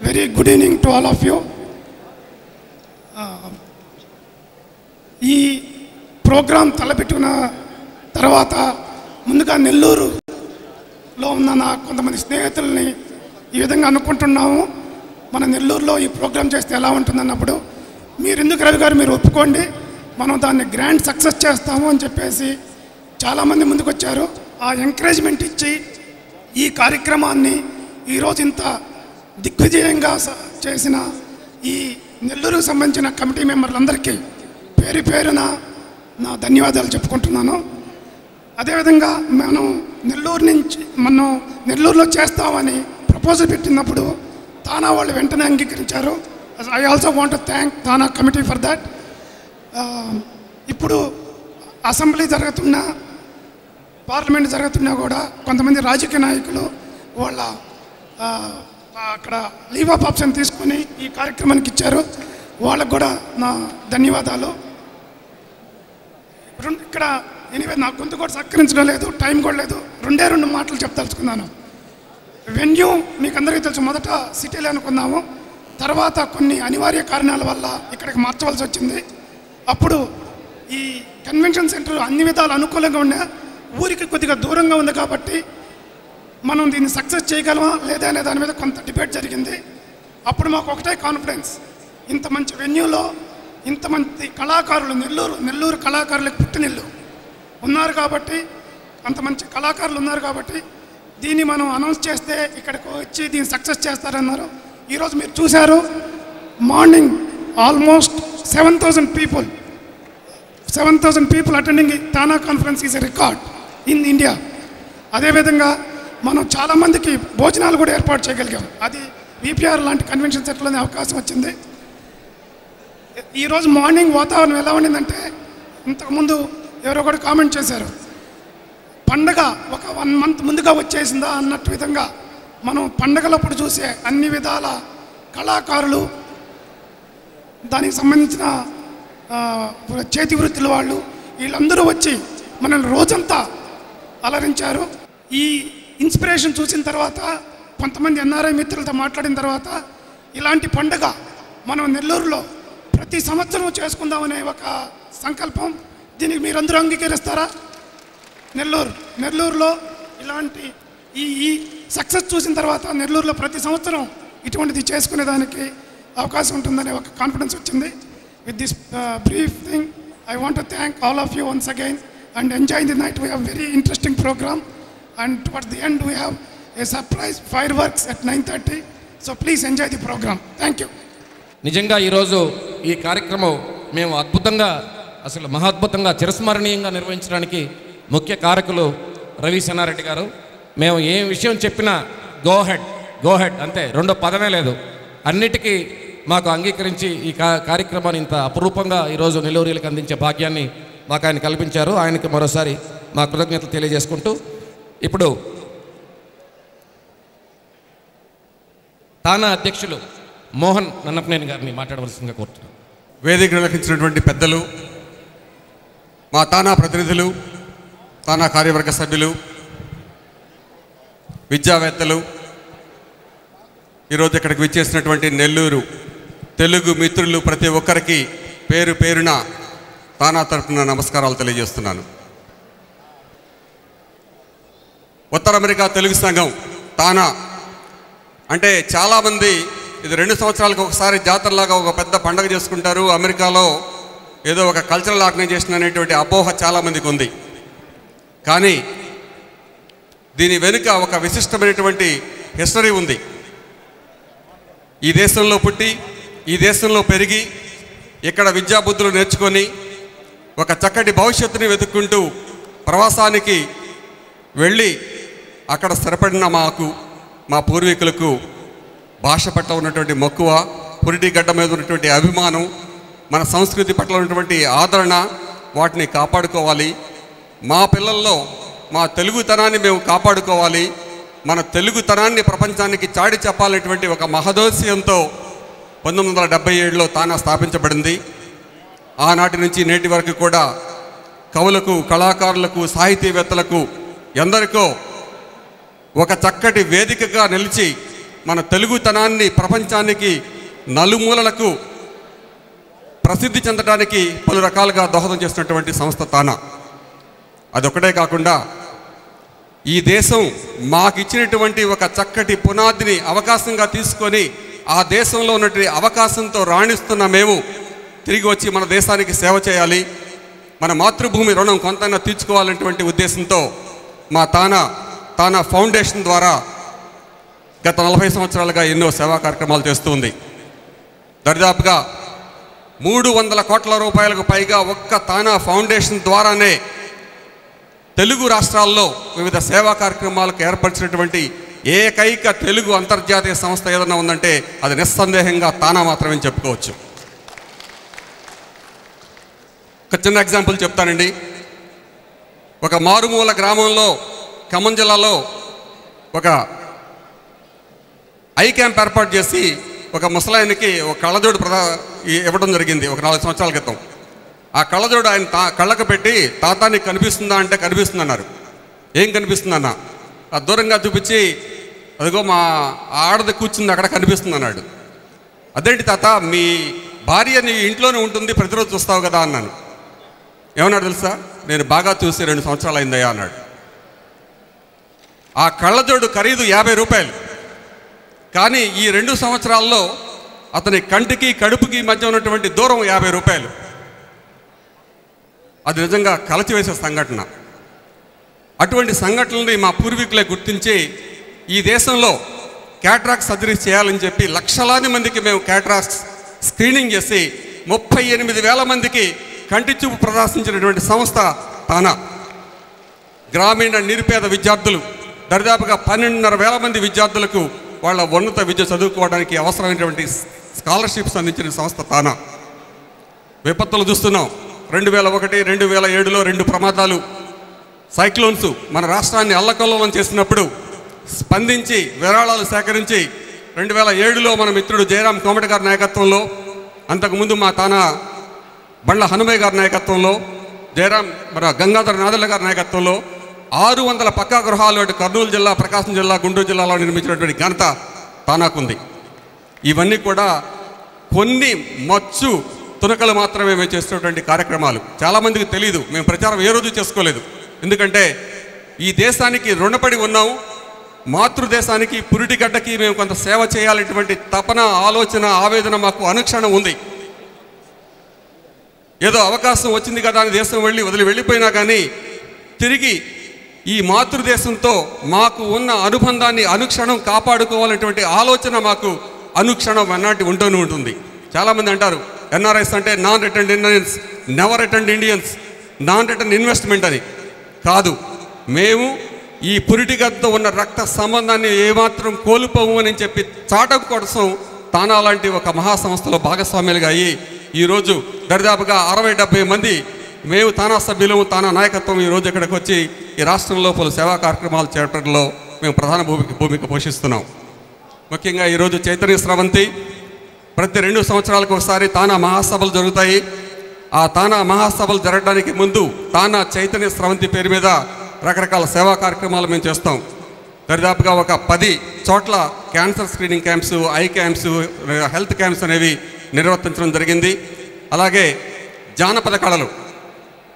very good evening to all of you. ఈ ప్రోగ్రాం తలపెట్టుకున్న తర్వాత ముందుగా నెల్లూరులో ఉన్న నా కొంతమంది స్నేహితుల్ని ఈ విధంగా అనుకుంటున్నాము, మన నెల్లూరులో ఈ ప్రోగ్రాం చేస్తే ఎలా ఉంటుందన్నప్పుడు మీరు ఎందుకు రవి గారు మీరు ఒప్పుకోండి, మనం దాన్ని గ్రాండ్ సక్సెస్ చేస్తాము అని చెప్పేసి చాలామంది ముందుకు వచ్చారు. ఆ ఎంకరేజ్మెంట్ ఇచ్చి ఈ కార్యక్రమాన్ని ఈరోజు ఇంత దిగ్విజయంగా చేసిన ఈ నెల్లూరుకు సంబంధించిన కమిటీ మెంబర్లందరికీ పేరు పేరున నా ధన్యవాదాలు చెప్పుకుంటున్నాను. అదేవిధంగా మనం నెల్లూరులో చేస్తామని ప్రపోజల్ పెట్టినప్పుడు తానా వాళ్ళు వెంటనే అంగీకరించారు. I also want to thank TANA committee for that. ఇప్పుడు అసెంబ్లీ జరుగుతున్నా పార్లమెంట్ జరుగుతున్నా కూడా కొంతమంది రాజకీయ నాయకులు వాళ్ళ అక్కడ లీవ్ ఆఫ్ ఆప్షన్ తీసుకొని ఈ కార్యక్రమానికి ఇచ్చారు. వాళ్ళకు కూడా నా ధన్యవాదాలు. ఇక్కడ ఎనీవే నా గొంతు కూడా సహకరించడం లేదు, టైం కూడా లేదు. రెండు మాటలు చెప్పదలుచుకున్నాను. వెన్యూ మీకు అందరికీ తెలుసు, మొదట సిటీలో అనుకున్నాము, తర్వాత కొన్ని అనివార్య కారణాల వల్ల ఇక్కడికి మార్చవలసి వచ్చింది. అప్పుడు ఈ కన్వెన్షన్ సెంటర్ అన్ని విధాలు అనుకూలంగా ఉండే, ఊరికి కొద్దిగా దూరంగా ఉంది కాబట్టి మనం దీన్ని సక్సెస్ చేయగలమా లేదా అనే దాని మీద కొంత డిబేట్ జరిగింది. అప్పుడు మాకు ఒకటే కాన్ఫిడెన్స్, ఇంత మంచి వెన్యూలో ఇంతమంది కళాకారులు, నెల్లూరు కళాకారులకు పుట్టినిల్లు ఉన్నారు కాబట్టి, అంత మంచి కళాకారులు ఉన్నారు కాబట్టి దీన్ని మనం అనౌన్స్ చేస్తే ఇక్కడికి వచ్చి దీన్ని సక్సెస్ చేస్తారన్నారు. ఈరోజు మీరు చూశారు, morning almost 7,000 people attending TANA conference is a record in India. అదేవిధంగా మనం చాలామందికి భోజనాలు కూడా ఏర్పాటు చేయగలిగాం. అది విపిఆర్ లాంటి కన్వెన్షన్ సెంటర్లోనే అవకాశం వచ్చింది. ఈరోజు మార్నింగ్ వాతావరణం ఎలా ఉండిందంటే, ఇంతకుముందు ఎవరో కూడా కామెంట్ చేశారు, పండగ ఒక 1 month ముందుగా వచ్చేసిందా అన్నట్టు విధంగా మనం పండగలప్పుడు చూసే అన్ని విధాల కళాకారులు, దానికి సంబంధించిన చేతి వృత్తుల వాళ్ళు, వీళ్ళందరూ వచ్చి మనల్ని రోజంతా అలరించారు. ఈ ఇన్స్పిరేషన్ చూసిన తర్వాత, కొంతమంది ఎన్ఆర్ఐ మిత్రులతో మాట్లాడిన తర్వాత, ఇలాంటి పండగ మనం నెల్లూరులో ప్రతి సంవత్సరం చేసుకుందామనే ఒక సంకల్పం. దీనికి మీరందరూ అంగీకరిస్తారా? నెల్లూరులో ఇలాంటి ఈ సక్సెస్ చూసిన తర్వాత నెల్లూరులో ప్రతి సంవత్సరం ఇటువంటిది చేసుకునేదానికి అవకాశం ఉంటుందనే ఒక కాన్ఫిడెన్స్ వచ్చింది. With this brief thing I want to thank all of you once again and enjoy the night. We have very interesting programme and towards the end we have a surprise fireworks at 9:30. So please enjoy the programme. Thank you.
నిజంగా ఈరోజు ఈ కార్యక్రమం మేము అద్భుతంగా, అసలు మహాద్భుతంగా, చిరస్మరణీయంగా నిర్వహించడానికి ముఖ్య కారకులు రవి సన్నారెడ్డి గారు. మేము ఏ విషయం చెప్పినా గో హెడ్ అంతే, రెండో పదమే లేదు. అన్నిటికీ మాకు అంగీకరించి ఈ కార్యక్రమాన్ని ఇంత అపురూపంగా ఈరోజు నెల్లూరులకు అందించే భాగ్యాన్ని మాకు ఆయన కల్పించారు. ఆయనకి మరోసారి మా కృతజ్ఞతలు తెలియజేసుకుంటూ, ఇప్పుడు తానా అధ్యక్షులు మోహన్ నన్నపనేని గారిని మాట్లాడవలసిందిగా కోరుతున్నాను.
వేదికను నిర్వహించినటువంటి పెద్దలు, మా తానా ప్రతినిధులు, తానా కార్యవర్గ సభ్యులు, విద్యావేత్తలు, ఈరోజు ఇక్కడికి విచ్చేసినటువంటి నెల్లూరు తెలుగు మిత్రులు ప్రతి ఒక్కరికి పేరు పేరున తానా తరపున నమస్కారాలు తెలియజేస్తున్నాను. ఉత్తర అమెరికా తెలుగు సంఘం తానా అంటే చాలామంది ఇది 2 సంవత్సరాలకు ఒకసారి జాతరలాగా ఒక పెద్ద పండుగ చేసుకుంటారు, అమెరికాలో ఏదో ఒక కల్చరల్ ఆర్గనైజేషన్ అనేటువంటి అపోహ చాలామందికి ఉంది. కానీ దీని వెనుక ఒక విశిష్టమైనటువంటి హిస్టరీ ఉంది. ఈ దేశంలో పుట్టి, ఈ దేశంలో పెరిగి, ఇక్కడ విద్యాబుద్ధులు నేర్చుకొని ఒక చక్కటి భవిష్యత్తుని వెతుక్కుంటూ ప్రవాసానికి వెళ్ళి అక్కడ స్థిరపడిన మాకు, మా పూర్వీకులకు భాష పట్ల ఉన్నటువంటి మక్కువ, పురిటి గడ్డ మీద ఉన్నటువంటి అభిమానం, మన సంస్కృతి పట్ల ఉన్నటువంటి ఆదరణ, వాటిని కాపాడుకోవాలి. మా పిల్లల్లో మా తెలుగుతనాన్ని మేము కాపాడుకోవాలి, మన తెలుగుతనాన్ని ప్రపంచానికి చాటి చెప్పాలనేటువంటి ఒక మహదోస్యంతో 1977లో తానా స్థాపించబడింది. ఆనాటి నుంచి నేటి వరకు కూడా కవులకు, కళాకారులకు, సాహితీవేత్తలకు ఎందరికో ఒక చక్కటి వేదికగా నిలిచి మన తెలుగుతనాన్ని ప్రపంచానికి నలుమూలలకు ప్రసిద్ధి చెందడానికి పలు రకాలుగా దోహదం చేసినటువంటి సంస్థ తానా. అదొక్కటే కాకుండా ఈ దేశం మాకు ఇచ్చినటువంటి ఒక చక్కటి పునాదిని అవకాశంగా తీసుకొని ఆ దేశంలో ఉన్నటువంటి అవకాశంతో రాణిస్తున్న మేము తిరిగి వచ్చి మన దేశానికి సేవ చేయాలి, మన మాతృభూమి రుణం కొంతైనా తీర్చుకోవాలనేటువంటి ఉద్దేశంతో మా తానా ఫౌండేషన్ ద్వారా గత 40 సంవత్సరాలుగా ఎన్నో సేవా కార్యక్రమాలు చేస్తుంది. దరిదాపుగా 300 కోట్ల రూపాయలకు పైగా ఒక్క తానా ఫౌండేషన్ ద్వారానే తెలుగు రాష్ట్రాల్లో వివిధ సేవా కార్యక్రమాలకు ఏర్పరిచినటువంటి ఏకైక తెలుగు అంతర్జాతీయ సంస్థ ఏదైనా ఉందంటే అది నిస్సందేహంగా తానా మాత్రమే చెప్పుకోవచ్చు. ఒక చిన్న ఎగ్జాంపుల్ చెప్తానండి. ఒక మారుమూల గ్రామంలో ఖమ్మం జిల్లాలో ఒక ఐ క్యాంప్ ఏర్పాటు చేసి ఒక ముసలాయనకి ఒక కళ్ళజోడు ఇవ్వడం జరిగింది ఒక 4 సంవత్సరాల క్రితం. ఆ కళ్ళజోడు ఆయన కళ్ళకు పెట్టి తాత నీకు కనిపిస్తుందా అంటే కనిపిస్తుంది అన్నారు. ఏం కనిపిస్తుందన్న? ఆ దూరంగా చూపించి అదిగో మా ఆడది కూర్చుంది అక్కడ కనిపిస్తుంది అన్నాడు. అదేంటి తాత, మీ భార్య నీ ఇంట్లోనే ఉంటుంది, ప్రతిరోజు చూస్తావు కదా అన్నాను. ఏమన్నాడు తెలుసా? నేను బాగా చూసి 2 సంవత్సరాలు అయిందయ్యా అన్నాడు. ఆ కళ్ళజోడు ఖరీదు 50 రూపాయలు. కానీ ఈ 2 సంవత్సరాల్లో అతని కంటికి కడుపుకి మధ్య ఉన్నటువంటి దూరం 50 రూపాయలు. అది నిజంగా కలచివేసే సంఘటన. అటువంటి సంఘటనల్ని మా పూర్వీకులే గుర్తించి ఈ దేశంలో క్యాట్రాక్ట్ సర్జరీ చేయాలని చెప్పి లక్షలాది మందికి మేము క్యాట్రాక్ట్ స్క్రీనింగ్ చేసి 38,000 మందికి కంటి చూపు ప్రదర్శించినటువంటి సంస్థ తానా. గ్రామీణ నిరుపేద విద్యార్థులు దరిదాపుగా 12,500 మంది విద్యార్థులకు వాళ్ళ ఉన్నత విద్య చదువుకోవడానికి అవసరమైనటువంటి స్కాలర్షిప్స్ అందించిన సంస్థ తానా. విపత్తులు చూస్తున్నాం. 2001, 2007లో 2 ప్రమాదాలు, సైక్లోన్స్ మన రాష్ట్రాన్ని అల్లకల్లోలం చేసినప్పుడు స్పందించి విరాళాలు సేకరించి 2007లో మన మిత్రుడు జయరాం కోమటి గారి నాయకత్వంలో, అంతకుముందు మా తానా బండ్ల హనుమయ్య గారి నాయకత్వంలో, జయరాం మన గంగాధర నాదెళ్ల గారి నాయకత్వంలో 600 పక్కా గృహాలు అటు కర్నూలు జిల్లా, ప్రకాశం జిల్లా, గుంటూరు జిల్లాలో నిర్మించినటువంటి ఘనత తానాకుంది. ఇవన్నీ కూడా కొన్ని మచ్చు తునకలు మాత్రమే మేము చేస్తున్నటువంటి కార్యక్రమాలు. చాలామందికి తెలియదు, మేము ప్రచారం ఏ రోజు చేసుకోలేదు. ఎందుకంటే ఈ దేశానికి రుణపడి ఉన్నాం. మాతృదేశానికి, పురిటిగడ్డకి మేము కొంత సేవ చేయాలనేటువంటి తపన, ఆలోచన, ఆవేదన మాకు అనుక్షణం ఉంది. ఏదో అవకాశం వచ్చింది కదా అని దేశం వెళ్ళిపోయినా కానీ తిరిగి ఈ మాతృదేశంతో మాకు ఉన్న అనుబంధాన్ని అనుక్షణం కాపాడుకోవాలనేటువంటి ఆలోచన మాకు అనుక్షణం అన్నట్టు ఉంటూనే ఉంటుంది. చాలామంది అంటారు ఎన్ఆర్ఐస్ అంటే non return Indians, never return Indians, non return investment అని కాదు. మేము ఈ పురిటిగడ్డతో ఉన్న రక్త సంబంధాన్ని ఏమాత్రం కోల్పోము అని చెప్పి చాటం కోసం తానా లాంటి ఒక మహాసంస్థలో భాగస్వామ్యాలుగా అయ్యి ఈరోజు దరిదాపుగా 60-70 మంది మేము తానా సభ్యులు, తానా నాయకత్వం ఈరోజు ఇక్కడికి వచ్చి ఈ రాష్ట్రంలో పలు సేవా కార్యక్రమాలు చేపట్టడంలో మేము ప్రధాన భూమిక పోషిస్తున్నాం. ముఖ్యంగా ఈరోజు చైతన్య స్రవంతి ప్రతి 2 సంవత్సరాలకు ఒకసారి తానా మహాసభలు జరుగుతాయి. ఆ తానా మహాసభలు జరగడానికి ముందు తానా చైతన్య స్రవంతి పేరు మీద రకరకాల సేవా కార్యక్రమాలు మేము చేస్తాం. దరిదాపుగా ఒక 10 చోట్ల cancer screening camps, I camps, health camps అనేవి నిర్వర్తించడం జరిగింది. అలాగే జానపద కళలు,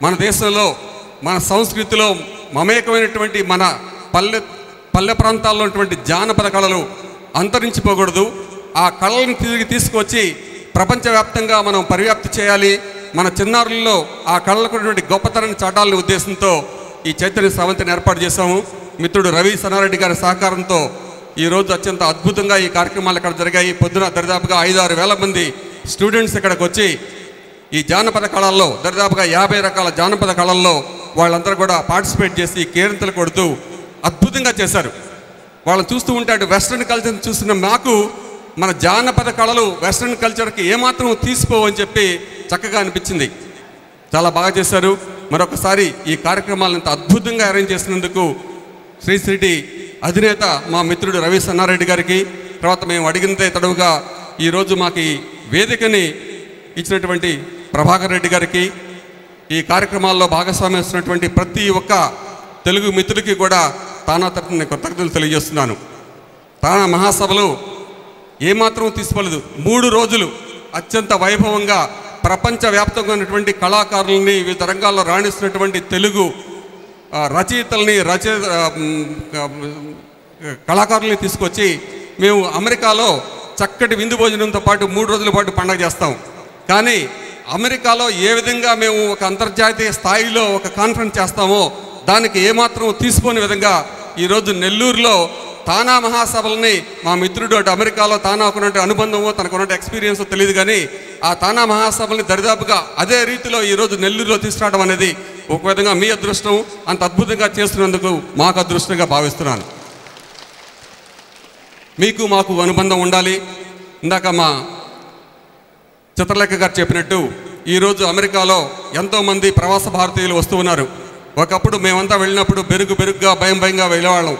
మన దేశంలో మన సంస్కృతిలో మమేకమైనటువంటి మన పల్లె ప్రాంతాల్లో ఉన్నటువంటి జానపద కళలు అంతరించిపోకూడదు. ఆ కళలను తిరిగి తీసుకొచ్చి ప్రపంచవ్యాప్తంగా మనం పరివ్యాప్తి చేయాలి. మన చిన్నారుల్లో ఆ కళలకు ఉన్నటువంటి గొప్పతనాన్ని చాటాలనే ఉద్దేశంతో ఈ చైతన్య స్రవంతిని ఏర్పాటు చేశాము. మిత్రుడు రవి సన్నారెడ్డి గారి సహకారంతో ఈరోజు అత్యంత అద్భుతంగా ఈ కార్యక్రమాలు ఇక్కడ జరిగాయి. పొద్దున దరిదాపుగా 5-6 వేల మంది స్టూడెంట్స్ ఇక్కడికి వచ్చి ఈ జానపద కళల్లో దరిదాపుగా 50 రకాల జానపద కళల్లో వాళ్ళందరూ కూడా పార్టిసిపేట్ చేసి కేరింతలు కొడుతూ అద్భుతంగా చేశారు. వాళ్ళని చూస్తూ ఉంటే అటు వెస్ట్రన్ కల్చర్ని చూస్తున్న మాకు మన జానపద కళలు వెస్ట్రన్ కల్చర్కి ఏమాత్రం తీసిపోవని చెప్పి చక్కగా అనిపించింది. చాలా బాగా చేశారు. మరొకసారి ఈ కార్యక్రమాలను ఇంత అద్భుతంగా అరేంజ్ చేసినందుకు శ్రీశ్రీటి అధినేత మా మిత్రుడు రవి సన్నారెడ్డి గారికి, తర్వాత మేము అడిగినదే తడవుగా ఈరోజు మాకు ఈ వేదికని ఇచ్చినటువంటి ప్రభాకర్ రెడ్డి గారికి, ఈ కార్యక్రమాల్లో భాగస్వామ్యం ఇస్తున్నటువంటి ప్రతి ఒక్క తెలుగు మిత్రుడికి కూడా తానా తరఫున కృతజ్ఞతలు తెలియజేస్తున్నాను. తానా మహాసభలు ఏమాత్రం తీసుకోలేదు. 3 రోజులు అత్యంత వైభవంగా ప్రపంచవ్యాప్తంగా ఉన్నటువంటి కళాకారుల్ని, వివిధ రంగాల్లో రాణిస్తున్నటువంటి తెలుగు రచయితల్ని కళాకారుల్ని తీసుకొచ్చి మేము అమెరికాలో చక్కటి విందు భోజనంతో పాటు 3 రోజుల పాటు పండగ చేస్తాం. కానీ అమెరికాలో ఏ విధంగా మేము ఒక అంతర్జాతీయ స్థాయిలో ఒక కాన్ఫరెన్స్ చేస్తామో దానికి ఏమాత్రం తీసుకోని విధంగా ఈరోజు నెల్లూరులో తానా మహాసభల్ని మా మిత్రుడు అటు అమెరికాలో తానాకున్నట్టు అనుబంధమో తనకున్నట్టు ఎక్స్పీరియన్స్ తెలియదు, కానీ ఆ తానా మహాసభల్ని దరిదాపుగా అదే రీతిలో ఈరోజు నెల్లూరులో తీసుకురావడం అనేది ఒక విధంగా మీ అదృష్టం. అంత అద్భుతంగా చేస్తున్నందుకు మాకు అదృష్టంగా భావిస్తున్నాను. మీకు మాకు అనుబంధం ఉండాలి. ఇందాక మా చిత్రలేఖ గారు చెప్పినట్టు ఈరోజు అమెరికాలో ఎంతోమంది ప్రవాస భారతీయులు వస్తూ ఉన్నారు. ఒకప్పుడు మేమంతా వెళ్ళినప్పుడు బెరుగ్గా భయంగా వెళ్ళేవాళ్ళం.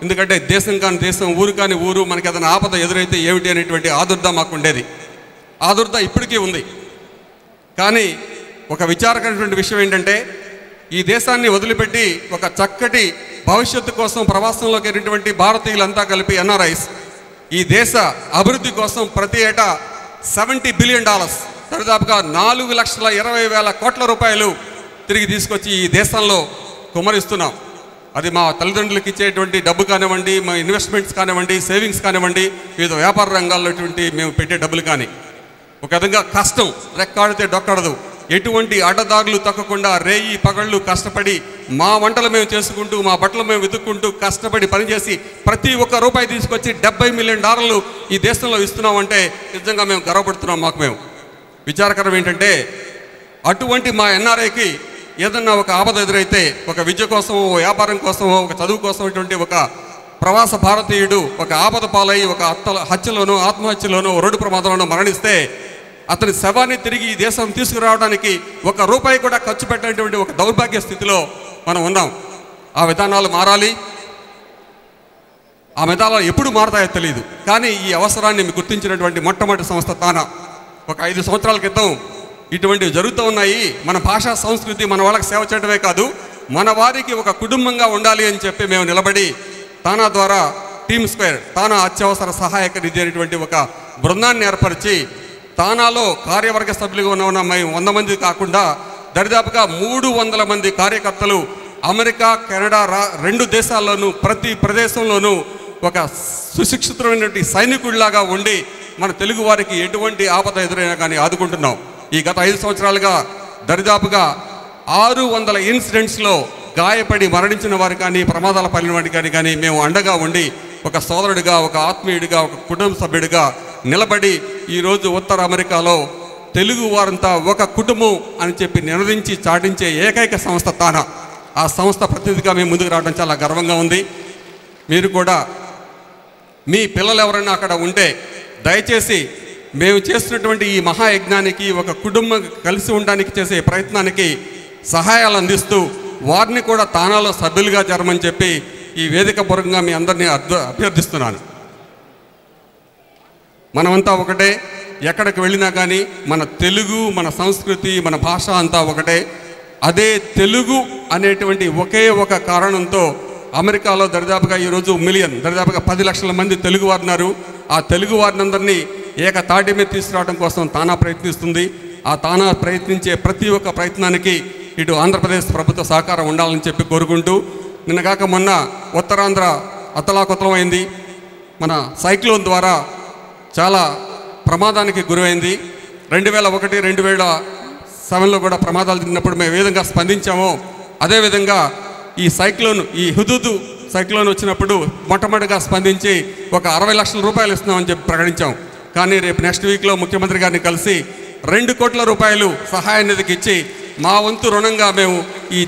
ఎందుకంటే దేశం కాని దేశం, ఊరు కాని ఊరు, మనకి ఏదైనా ఆపద ఎదురైతే ఏమిటి అనేటువంటి ఆదుర్ద మాకు ఉండేది. ఆదుర్ద ఇప్పటికీ ఉంది. కానీ ఒక విచారకరమైనటువంటి విషయం ఏంటంటే ఈ దేశాన్ని వదిలిపెట్టి ఒక చక్కటి భవిష్యత్తు కోసం ప్రవాసంలోకి వెళ్ళినటువంటి భారతీయులంతా కలిపి ఎన్ఆర్ఐస్ ఈ దేశ అభివృద్ధి కోసం ప్రతి ఏటా $70 బిలియన్ దాదాపుగా 4,20,000 కోట్ల రూపాయలు తిరిగి తీసుకొచ్చి ఈ దేశంలో కుమ్మరిస్తున్నాం. అది మా తల్లిదండ్రులకు ఇచ్చేటువంటి డబ్బు కానివ్వండి, మా ఇన్వెస్ట్మెంట్స్ కానివ్వండి, సేవింగ్స్ కానివ్వండి, వివిధ వ్యాపార రంగాల్లో మేము పెట్టే డబ్బులు కానీ ఒక విధంగా కష్టం రెక్కాడితే డొక్కడదు. ఎటువంటి అడ్డదారులు తక్కకుండా రేయి పగళ్ళు కష్టపడి మా వంటలు మేము చేసుకుంటూ, మా బట్టలు మేము వెతుక్కుంటూ కష్టపడి పనిచేసి ప్రతి ఒక్క రూపాయి తీసుకొచ్చి $70 మిలియన్ ఈ దేశంలో ఇస్తున్నామంటే నిజంగా మేము గర్వపడుతున్నాం. మాకు మేము విచారకరం ఏంటంటే అటువంటి మా ఎన్ఆర్ఐకి ఏదన్నా ఒక ఆపద ఎదురైతే, ఒక విద్య కోసమో, వ్యాపారం కోసమో, ఒక చదువు కోసం ఇటువంటి ఒక ప్రవాస భారతీయుడు ఒక ఆపద పాలై ఒక హత్యలోనో ఆత్మహత్యలోనో రోడ్డు ప్రమాదంలోనో మరణిస్తే అతని శవాన్ని తిరిగి ఈ దేశం తీసుకురావడానికి $1 కూడా ఖర్చు పెట్టినటువంటి ఒక దౌర్భాగ్య స్థితిలో మనం ఉన్నాం. ఆ విధానాలు మారాలి. ఆ విధానాలు ఎప్పుడు మారతాయో తెలియదు. కానీ ఈ అవసరాన్ని గుర్తించినటువంటి మొట్టమొదటి సంస్థ తానా. ఒక 5 సంవత్సరాల క్రితం ఇటువంటివి జరుగుతూ ఉన్నాయి. మన భాషా సంస్కృతి మన వాళ్ళకి సేవ చేయడమే కాదు, మన వారికి ఒక కుటుంబంగా ఉండాలి అని చెప్పి మేము నిలబడి తానా ద్వారా టీమ్ స్క్వేర్, తానా అత్యవసర సహాయక నిధి అనేటువంటి ఒక బృందాన్ని ఏర్పరిచి తానాలో కార్యవర్గ సభ్యులుగా ఉన్న మేము 100 మంది కాకుండా దరిదాపుగా 300 మంది కార్యకర్తలు అమెరికా, కెనడా 2 దేశాల్లోనూ ప్రతి ప్రదేశంలోనూ ఒక సుశిక్షితమైనటువంటి సైనికుడిలాగా ఉండి మన తెలుగు వారికి ఎటువంటి ఆపద ఎదురైనా కానీ ఆదుకుంటున్నాం. ఈ గత 5 సంవత్సరాలుగా దరిదాపుగా 600 ఇన్సిడెంట్స్లో గాయపడి మరణించిన వారు కానీ, ప్రమాదాల పాలైన వారికి కానీ మేము అండగా ఉండి ఒక సోదరుడిగా, ఒక ఆత్మీయుడిగా, ఒక కుటుంబ సభ్యుడిగా నిలబడి ఈరోజు ఉత్తర అమెరికాలో తెలుగు వారంతా ఒక కుటుంబం అని చెప్పి నినదించి చాటించే ఏకైక సంస్థ తానా. ఆ సంస్థ ప్రతినిధిగా మేము ముందుకు రావడం చాలా గర్వంగా ఉంది. మీరు కూడా మీ పిల్లలు ఎవరైనా అక్కడ ఉంటే దయచేసి మేము చేస్తున్నటువంటి ఈ మహాయజ్ఞానికి, ఒక కుటుంబం కలిసి ఉండడానికి చేసే ప్రయత్నానికి సహాయాలు అందిస్తూ వారిని కూడా తానాలో సభ్యులుగా చేరమని చెప్పి ఈ వేదిక పూర్వకంగా మీ అందరినీ అభ్యర్థిస్తున్నాను. మనమంతా ఒకటే. ఎక్కడికి వెళ్ళినా కానీ మన తెలుగు, మన సంస్కృతి, మన భాష అంతా ఒకటే. అదే తెలుగు అనేటువంటి ఒకే ఒక కారణంతో అమెరికాలో దరిదాపుగా ఈరోజు దరిదాపుగా 10 లక్షల మంది తెలుగు వారు ఉన్నారు. ఆ తెలుగు వారినందరినీ ఏకతాటి మీద తీసుకురావడం కోసం తానా ప్రయత్నిస్తుంది. ఆ తానా ప్రయత్నించే ప్రతి ఒక్క ప్రయత్నానికి ఇటు ఆంధ్రప్రదేశ్ ప్రభుత్వ సహకారం ఉండాలని చెప్పి కోరుకుంటూ, నిన్నగాక మొన్న ఉత్తరాంధ్ర అతలాకుతలమైంది. మన సైక్లోన్ ద్వారా చాలా ప్రమాదానికి గురైంది. 2001, 2007లో కూడా ప్రమాదాలు జరిగినప్పుడు మేము ఏ విధంగా స్పందించామో అదేవిధంగా ఈ సైక్లోన్, ఈ హుదూద్ సైక్లోన్ వచ్చినప్పుడు మొట్టమొదటిగా స్పందించి ఒక 60 లక్షల రూపాయలు ఇస్తున్నామని చెప్పి ప్రకటించాం. కానీ రేపు నెక్స్ట్ వీక్లో ముఖ్యమంత్రి గారిని కలిసి 2 కోట్ల రూపాయలు సహాయ నిధికి ఇచ్చి మా వంతు రుణంగా మేము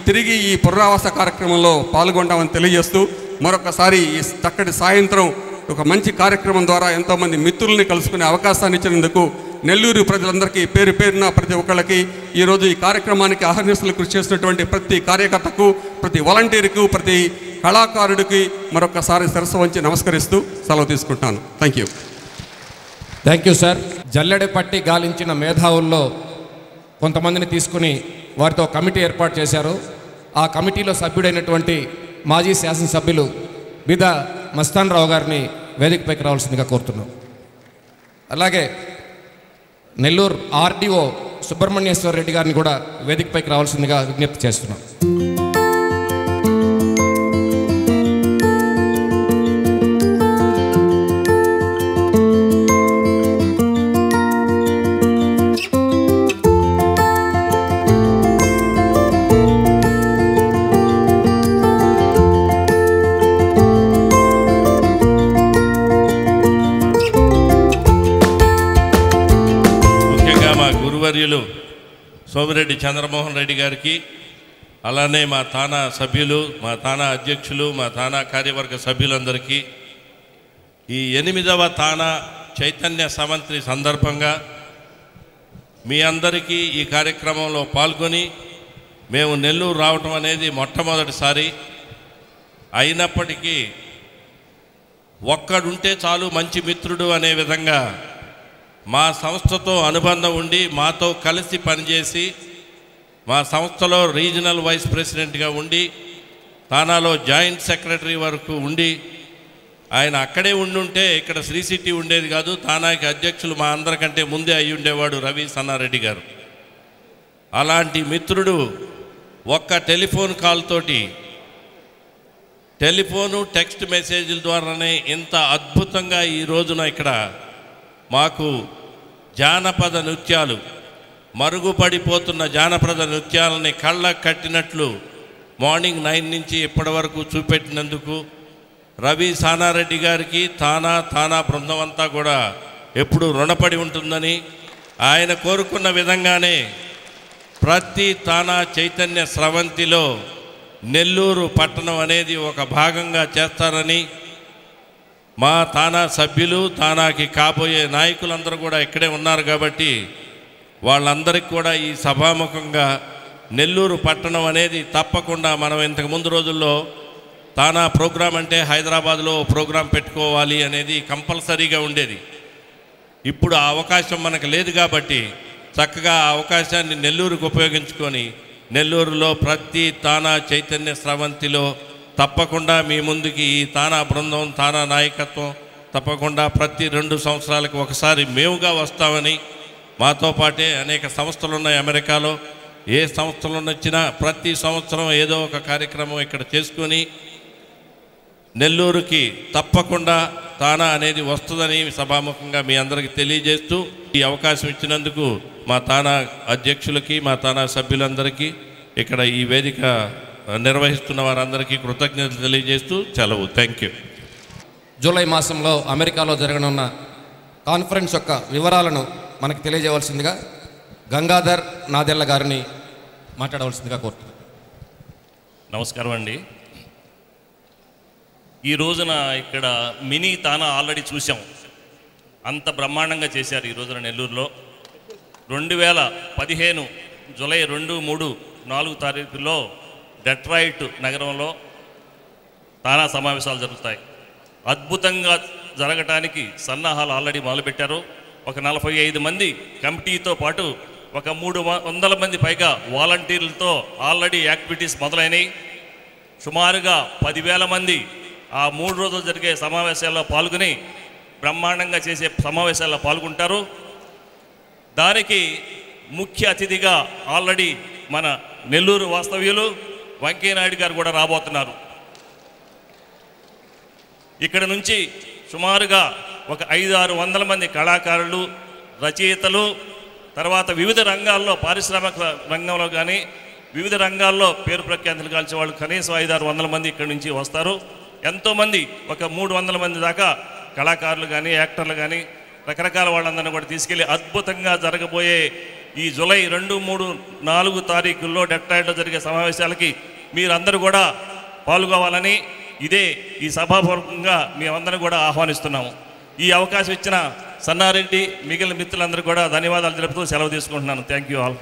తిరిగి ఈ పునరావాస కార్యక్రమంలో పాల్గొంటామని తెలియజేస్తూ, మరొకసారి ఈ చక్కటి సాయంత్రం ఒక మంచి కార్యక్రమం ద్వారా ఎంతోమంది మిత్రుల్ని కలుసుకునే అవకాశాన్ని ఇచ్చినందుకు నెల్లూరు ప్రజలందరికీ పేరు పేరున ప్రతి ఒక్కళ్ళకి, ఈరోజు ఈ కార్యక్రమానికి అహర్నిశలు కృషి చేసినటువంటి ప్రతి కార్యకర్తకు, ప్రతి వాలంటీర్కు, ప్రతి కళాకారుడికి మరొకసారి శిరస్సు వంచి నమస్కరిస్తూ సెలవు తీసుకుంటాను. Thank
you sir. జల్లెడ పట్టి గాలించిన మేధావుల్లో కొంతమందిని తీసుకుని వారితో కమిటీ ఏర్పాటు చేశారు. ఆ కమిటీలో సభ్యుడైనటువంటి మాజీ శాసనసభ్యులు బిద మస్తాన్ రావు గారిని వేదికపైకి రావాల్సిందిగా కోరుతున్నాం. అలాగే నెల్లూరు ఆర్డీఓ సుబ్రహ్మణ్యేశ్వర రెడ్డి గారిని కూడా వేదికపైకి రావాల్సిందిగా విజ్ఞప్తి చేస్తున్నాం.
గురువర్యులు సోమిరెడ్డి చంద్రమోహన్ రెడ్డి గారికి, అలానే మా తానా సభ్యులు, మా తానా అధ్యక్షులు, మా తానా కార్యవర్గ సభ్యులందరికీ ఈ 8వ తానా చైతన్య సవంతి సందర్భంగా మీ అందరికీ ఈ కార్యక్రమంలో పాల్గొని మేము నెల్లూరు రావటం అనేది మొట్టమొదటిసారి. అయినప్పటికీ ఒక్కడుంటే చాలు మంచి మిత్రుడు అనే విధంగా మా సంస్థతో అనుబంధం ఉండి మాతో కలిసి పనిచేసి మా సంస్థలో రీజనల్ వైస్ ప్రెసిడెంట్గా ఉండి తానాలో జాయింట్ సెక్రటరీ వరకు ఉండి ఆయన అక్కడే ఉండుంటే ఇక్కడ శ్రీ సిటీ ఉండేది కాదు. తానాకి అధ్యక్షులు మా అందరికంటే ముందే అయి ఉండేవాడు రవి సన్నారెడ్డి గారు. అలాంటి మిత్రుడు ఒక్క టెలిఫోన్ కాల్ తోటి, టెలిఫోను టెక్స్ట్ మెసేజ్ల ద్వారానే ఇంత అద్భుతంగా ఈ రోజున ఇక్కడ మాకు జానపద నృత్యాలు, మరుగుపడిపోతున్న జానపద నృత్యాలని కళ్ళకు కట్టినట్లు మార్నింగ్ 9 నుంచి ఇప్పటి వరకు చూపెట్టినందుకు రవి సానారెడ్డి గారికి తానా బృందం అంతా కూడా ఎప్పుడు రుణపడి ఉంటుందని, ఆయన కోరుకున్న విధంగానే ప్రతి తానా చైతన్య స్రవంతిలో నెల్లూరు పట్టణం అనేది ఒక భాగంగా చేస్తారని, మా తానా సభ్యులు, తానాకి కాబోయే నాయకులందరూ కూడా ఇక్కడే ఉన్నారు కాబట్టి వాళ్ళందరికీ కూడా ఈ సభాముఖంగా నెల్లూరు పట్టణం అనేది తప్పకుండా మనం ఇంతకుముందు రోజుల్లో తానా ప్రోగ్రాం అంటే హైదరాబాద్లో ప్రోగ్రాం పెట్టుకోవాలి అనేది కంపల్సరీగా ఉండేది. ఇప్పుడు ఆ అవకాశం మనకు లేదు కాబట్టి చక్కగా ఆ అవకాశాన్ని నెల్లూరుకు ఉపయోగించుకొని నెల్లూరులో ప్రతి తానా చైతన్య స్రవంతిలో తప్పకుండా మీ ముందుకి ఈ తానా బృందం, తానా నాయకత్వం తప్పకుండా ప్రతి 2 సంవత్సరాలకు ఒకసారి మేముగా వస్తామని, మాతో పాటే అనేక సంస్థలు ఉన్నాయి అమెరికాలో, ఏ సంస్థలు వచ్చినా ప్రతి సంవత్సరం ఏదో ఒక కార్యక్రమం ఇక్కడ చేసుకొని నెల్లూరుకి తప్పకుండా తానా అనేది వస్తుందని సభాముఖంగా మీ అందరికీ తెలియజేస్తూ ఈ అవకాశం ఇచ్చినందుకు మా తానా అధ్యక్షులకి, మా తానా సభ్యులందరికీ, ఇక్కడ ఈ వేదిక నిర్వహిస్తున్న వారందరికీ కృతజ్ఞతలు తెలియజేస్తూ సెలవు. Thank you.
జూలై మాసంలో అమెరికాలో జరగనున్న కాన్ఫరెన్స్ యొక్క వివరాలను మనకు తెలియజేయవలసిందిగా గంగాధర్ నాదెళ్ల గారిని మాట్లాడవలసిందిగా కోరుతున్నాను.
నమస్కారం అండి. ఈ రోజున ఇక్కడ మినీ తానా ఆల్రెడీ చూసాం, అంత బ్రహ్మాండంగా చేశారు ఈ రోజున నెల్లూరులో. 2015 జూలై 2, 3, 4 తారీఖుల్లో డెట్రాయిట్ నగరంలో తానా సమావేశాలు జరుగుతాయి. అద్భుతంగా జరగటానికి సన్నాహాలు ఆల్రెడీ మొదలుపెట్టారు. ఒక 45 మంది కమిటీతో పాటు ఒక 300 మంది పైగా వాలంటీర్లతో ఆల్రెడీ యాక్టివిటీస్ మొదలైనవి. సుమారుగా 10,000 మంది ఆ 3 రోజులు జరిగే సమావేశాల్లో పాల్గొని బ్రహ్మాండంగా చేసే సమావేశాల్లో పాల్గొంటారు. దానికి ముఖ్య అతిథిగా ఆల్రెడీ మన నెల్లూరు వాస్తవ్యులు వెంకయ్యనాయుడు గారు కూడా రాబోతున్నారు. ఇక్కడ నుంచి సుమారుగా ఒక 500-600 మంది కళాకారులు, రచయితలు, తర్వాత వివిధ రంగాల్లో పారిశ్రామిక రంగంలో కానీ వివిధ రంగాల్లో పేరు ప్రఖ్యాతులు కాల్చే వాళ్ళు కనీసం 500-600 మంది ఇక్కడి నుంచి వస్తారు. ఎంతోమంది ఒక 300 మంది దాకా కళాకారులు కానీ యాక్టర్లు కానీ రకరకాల వాళ్ళందరినీ కూడా తీసుకెళ్ళి అద్భుతంగా జరగబోయే ఈ జూలై 2, 3, 4 తారీఖుల్లో డెట్రాయిట్లో జరిగే సమావేశాలకి మీరందరూ కూడా పాల్గొవాలని ఈ సభాపూర్వకంగా మేమందరం కూడా ఆహ్వానిస్తున్నాము. ఈ అవకాశం ఇచ్చిన సన్నారెడ్డి, మిగిలిన మిత్రులందరూ కూడా ధన్యవాదాలు తెలుపుతూ సెలవు తీసుకుంటున్నాను. Thank you all.